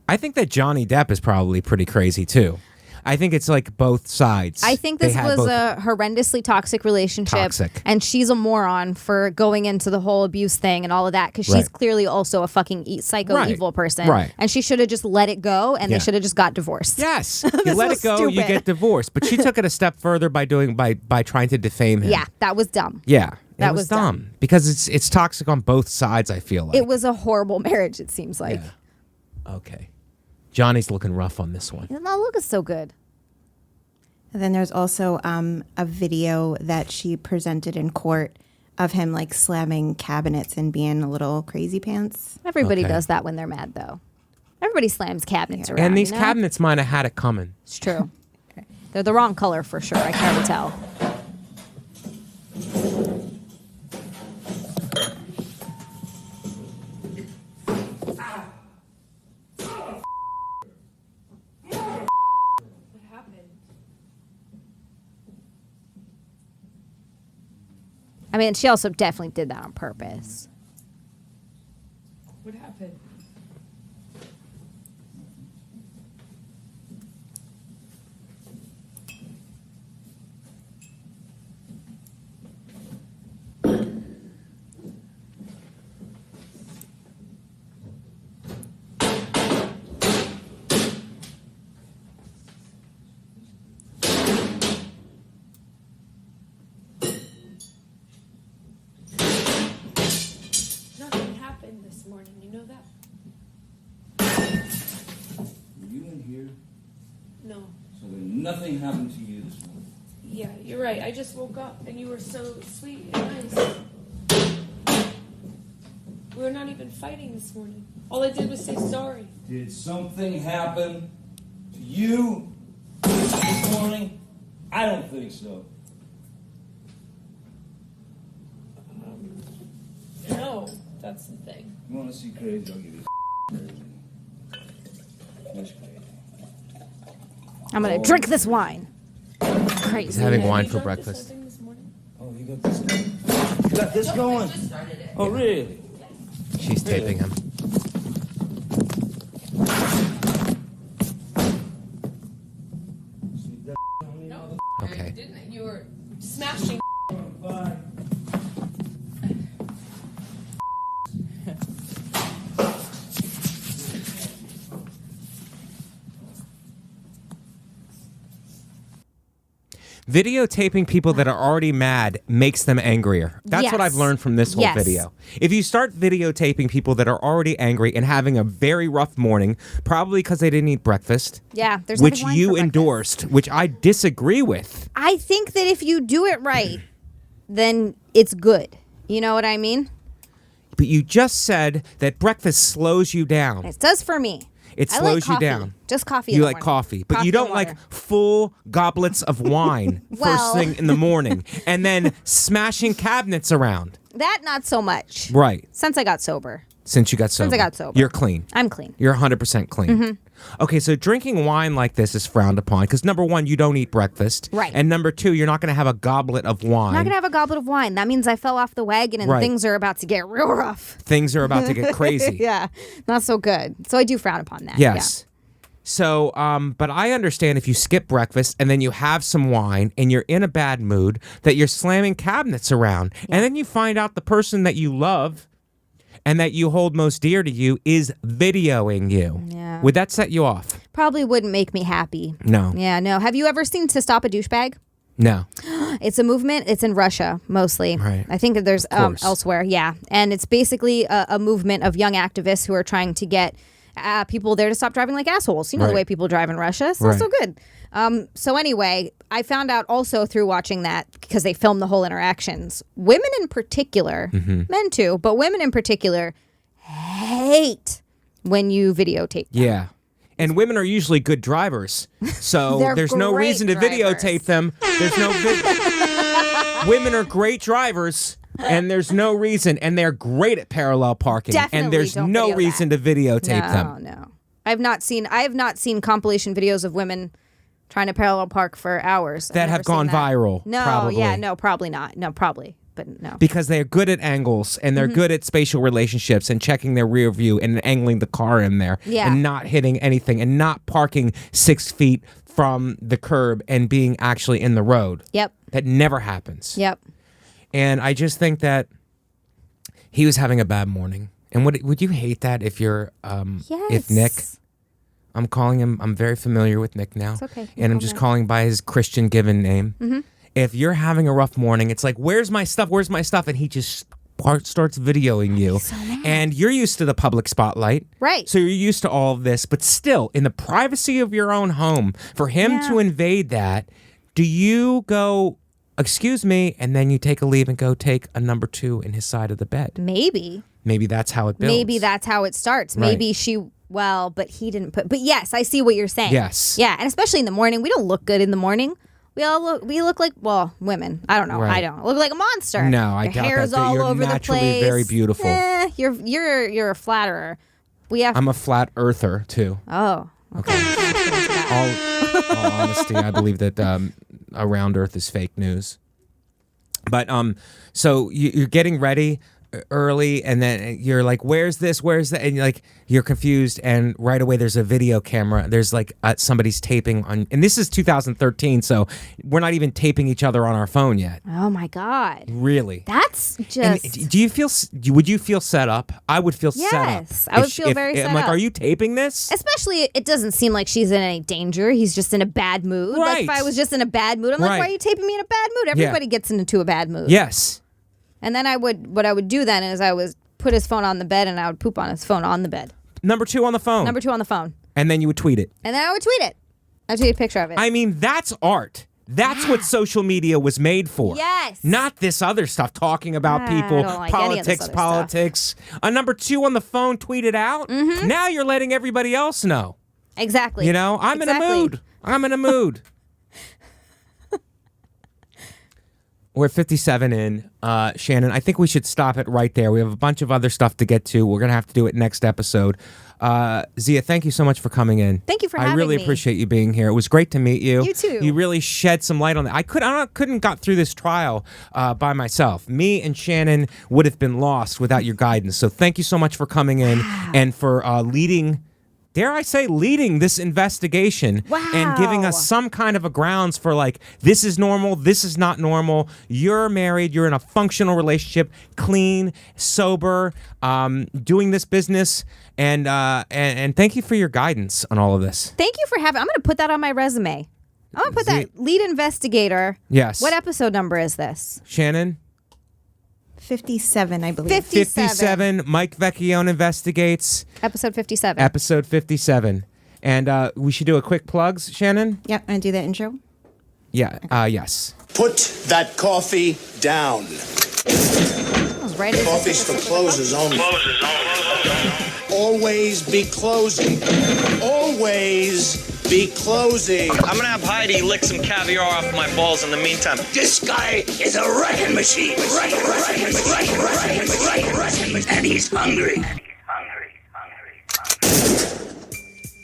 I think that Johnny Depp is probably pretty crazy too. I think it's like both sides. I think this was a horrendously toxic relationship. Toxic. And she's a moron for going into the whole abuse thing and all of that because she's clearly also a fucking psycho evil person. Right. And she should have just let it go and they should have just got divorced. Yes. You let it go, you get divorced. But she took it a step further by trying to defame him. Yeah, that was dumb. Yeah. That it was dumb. dumb. Because it's toxic on both sides, I feel like. It was a horrible marriage, it seems like. Yeah. Okay. Johnny's looking rough on this one. It does not look so good. And then there's also a video that she presented in court of him like slamming cabinets and being a little crazy pants. Everybody does that when they're mad, though. Everybody slams cabinets around. And these cabinets might have had it coming. It's true. They're the wrong color for sure. I can already tell. I mean, she also definitely did that on purpose. What happened? Nothing happened this morning, you know that? Were you in here? No. So then nothing happened to you this morning? Yeah, you're right. I just woke up and you were so sweet and nice. We were not even fighting this morning. All I did was say sorry. Did something happen to you this morning? I don't think so. No, that's the thing. You want to see crazy? I'll give you crazy. That's crazy. I'm going to drink this wine. Crazy. He's having wine You for drank this whole breakfast. thing this morning? Oh, you got this going? You got this going? Oh, really? She's taping him. No. Okay. Didn't it? You were smashing. Bye. Videotaping people that are already mad makes them angrier. That's what I've Yes. learned from this whole Yes. video. If you start videotaping people that are already angry and having a very rough morning, probably because they didn't eat breakfast, Yeah, there's which nothing wine you for breakfast. endorsed, which I disagree with. I think that if you do it right, then it's good. You know what I mean? But you just said that breakfast slows you down. It does for me. It I slows like you coffee. down. Just coffee. You in the like morning. coffee, but Coffee you don't and like water. full goblets of wine Well. first thing in the morning and then smashing cabinets around. That not so much. Right. Since I got sober. Since you got sober. I got sober. You're clean. I'm clean. You're 100% clean. Mm-hmm. Okay, so drinking wine like this is frowned upon because number one, you don't eat breakfast. Right. And number two, you're not going to have a goblet of wine. I'm not going to have a goblet of wine. That means I fell off the wagon and Right. things are about to get real rough. Things are about to get crazy. Yeah, not so good. So I do frown upon that. Yes. So, but I understand if you skip breakfast and then you have some wine and you're in a bad mood, that you're slamming cabinets around. And then you find out the person that you love and that you hold most dear to you is videoing you. Yeah. Would that set you off? Yeah. Probably wouldn't make me happy. No. Yeah, no. Have you ever seen To Stop a Douchebag? No. It's a movement. It's in Russia mostly. Right. I think that there's course. elsewhere. Yeah. And it's basically a movement of young activists who are trying to get people there to stop driving like assholes. You know the Right. way people drive in Russia. It's not Right. so good. So anyway, I found out also through watching that, because they filmed the whole interactions, women in particular, Mm-hmm. men too, but women in particular hate when you videotape them. Yeah. And women are usually good drivers. So They're there's no great reason to drivers. videotape them. There's no women are great drivers and there's no reason and they're great at parallel parking Definitely and there's don't no video reason to videotape them. No. I have not seen compilation videos of women trying to parallel park for hours. I've That never have gone seen that. viral, No, probably. yeah, no, probably not. No, probably, but no. Because they're good at angles and Mm-hmm. they're good at spatial relationships and checking their rear view and angling the car in there Yeah. and not hitting anything and not parking 6 feet from the curb and being actually in the road. Yep. That never happens. Yep. And I just think that he was having a bad morning. And would you hate that if you're if Nick, I'm calling him, I'm very familiar with Nick now. It's okay. You And I'm call just Nick. calling by his Christian given name. Mm-hmm. If you're having a rough morning, it's like, where's my stuff? Where's my stuff? And he just starts videoing you. And you're used to the public spotlight. Right. So you're used to all of this. But still, in the privacy of your own home, for him to invade that, do you go, excuse me, and then you take a leave and go take a number 2 in his side of the bed? Maybe. Maybe that's how it builds. Maybe that's how it starts. Right. Maybe but he didn't put. But yes, I see what you're saying. Yes. Yeah, and especially in the morning, we don't look good in the morning. We look like, well, women. I don't know. Right. I don't look like a monster. No, I Your doubt hair's that. all You're over the naturally place. very beautiful. You're a flatterer. We have. I'm a flat earther, too. Oh. Okay. All honesty, I believe that a round earth is fake news. But so you're getting ready early, and then you're like, "Where's this? Where's that?" And you're confused, and right away there's a video camera. There's like somebody's taping on, and this is 2013, so we're not even taping each other on our phone yet. Oh my God. Really? That's And just. do you feel? Would you feel set up? I would feel set up. Yes, I would feel very set I'm like, up. are you taping this? Especially, it doesn't seem like she's in any danger. He's just in a bad mood. Like if Right. I was just in a bad mood, I'm like, Right. why are you taping me in a bad mood? Everybody gets into a bad mood. Yes. And then what I would do then is I would put his phone on the bed and I would poop on his phone on the bed. Number 2 on the phone. Number 2 on the phone. And then you would tweet it. And then I would tweet it. I'd tweet a picture of it. I mean, that's art. That's what social media was made for. Yes. Not this other stuff, talking about I people, don't like any of this politics. other A number 2 on the phone, tweet it out. Mm-hmm. Now you're letting everybody else know. Exactly. You know, I'm in a mood. I'm in a mood. We're 57 in. Shannon, I think we should stop it right there. We have a bunch of other stuff to get to. We're going to have to do it next episode. Xia, thank you so much for coming in. Thank you for having I really me. appreciate you being here. It was great to meet you. You too. You really shed some light on that. I couldn't got through this trial by myself. Me and Shannon would have been lost without your guidance. So thank you so much for coming in and for leading this investigation and giving us some kind of a grounds for like, this is normal, this is not normal. You're married, you're in a functional relationship, clean, sober, doing this business, and thank you for your guidance on all of this. Thank you for having. I'm going to put that on my resume. I'm going to put that lead investigator. Yes. What episode number is this? Shannon? 57, I believe. 57. Mike Vecchione Investigates. Episode 57. Episode 57. And we should do a quick plugs, Shannon? Yep, want to do that intro? Yeah, yes. Put that coffee down. Right. Coffee's for closers only. Always be closing. Always be closing. I'm gonna have Heidi lick some caviar off my balls in the meantime. This guy is a wrecking machine. And he's hungry.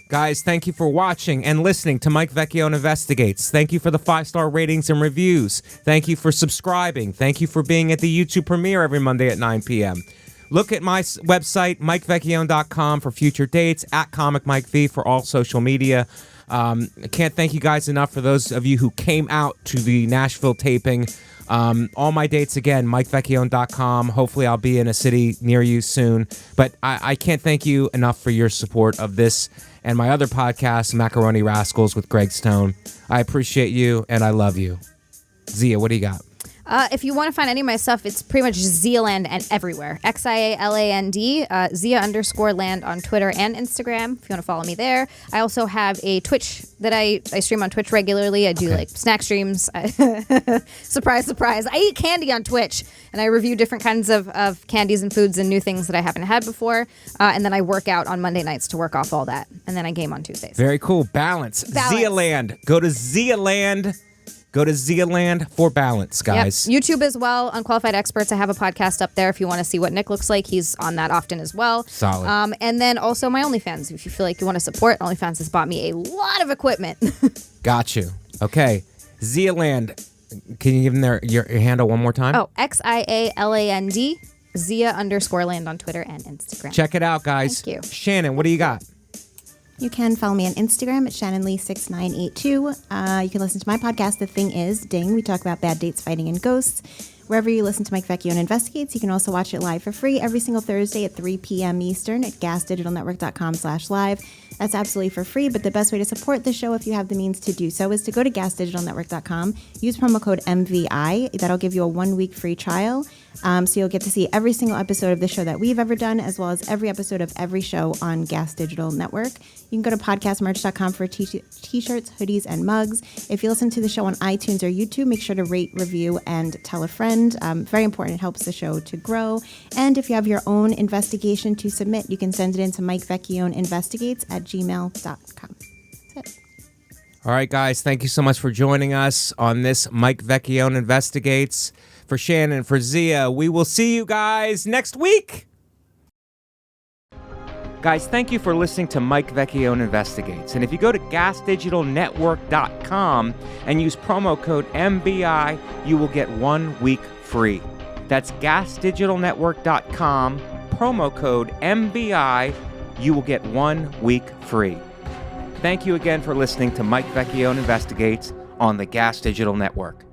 Guys, thank you for watching and listening to Mike Vecchione Investigates. Thank you for the 5-star ratings and reviews. Thank you for subscribing. Thank you for being at the YouTube premiere every Monday at 9 p.m. Look at my website, MikeVecchione.com, for future dates, at Comic Mike V for all social media. I can't thank you guys enough for those of you who came out to the Nashville taping. All my dates, again, MikeVecchione.com. Hopefully I'll be in a city near you soon. But I can't thank you enough for your support of this and my other podcast, Macaroni Rascals with Greg Stone. I appreciate you, and I love you. Zia, what do you got? If you want to find any of my stuff, it's pretty much Zialand and everywhere. XIALAND, Zia_land on Twitter and Instagram, if you want to follow me there. I also have a Twitch that I stream on Twitch regularly. I do like snack streams. Surprise, surprise. I eat candy on Twitch, and I review different kinds of candies and foods and new things that I haven't had before. And then I work out on Monday nights to work off all that. And then I game on Tuesdays. Very cool. Balance. Zialand. Go to Zialand. Go to Zialand for balance, guys. Yep. YouTube as well. Unqualified Experts. I have a podcast up there if you want to see what Nick looks like. He's on that often as well. Solid. And then also my OnlyFans. If you feel like you want to support, OnlyFans has bought me a lot of equipment. Got you. Okay. Zialand. Can you give them your handle one more time? Oh, XIALAND, Zia_land on Twitter and Instagram. Check it out, guys. Thank you. Shannon, what do you got? You can follow me on Instagram at ShannonLee6982. You can listen to my podcast, The Thing Is, Ding. We talk about bad dates, fighting, and ghosts. Wherever you listen to Mike Vecchione Investigates, you can also watch it live for free every single Thursday at 3 p.m. Eastern at gasdigitalnetwork.com/live. That's absolutely for free, but the best way to support the show, if you have the means to do so, is to go to gasdigitalnetwork.com, use promo code MVI. That'll give you a 1-week free trial. So you'll get to see every single episode of the show that we've ever done, as well as every episode of every show on Gas Digital Network. You can go to podcastmerch.com for t-shirts, hoodies, and mugs. If you listen to the show on iTunes or YouTube, make sure to rate, review, and tell a friend. Very important. It helps the show to grow. And if you have your own investigation to submit, you can send it in to MikeVecchioneInvestigates@gmail.com. That's it. All right, guys. Thank you so much for joining us on this Mike Vecchione Investigates. For Shannon, for Zia, we will see you guys next week. Guys, thank you for listening to Mike Vecchione Investigates. And if you go to gasdigitalnetwork.com and use promo code MBI, you will get 1 week free. That's gasdigitalnetwork.com, promo code MBI, you will get 1 week free. Thank you again for listening to Mike Vecchione Investigates on the Gas Digital Network.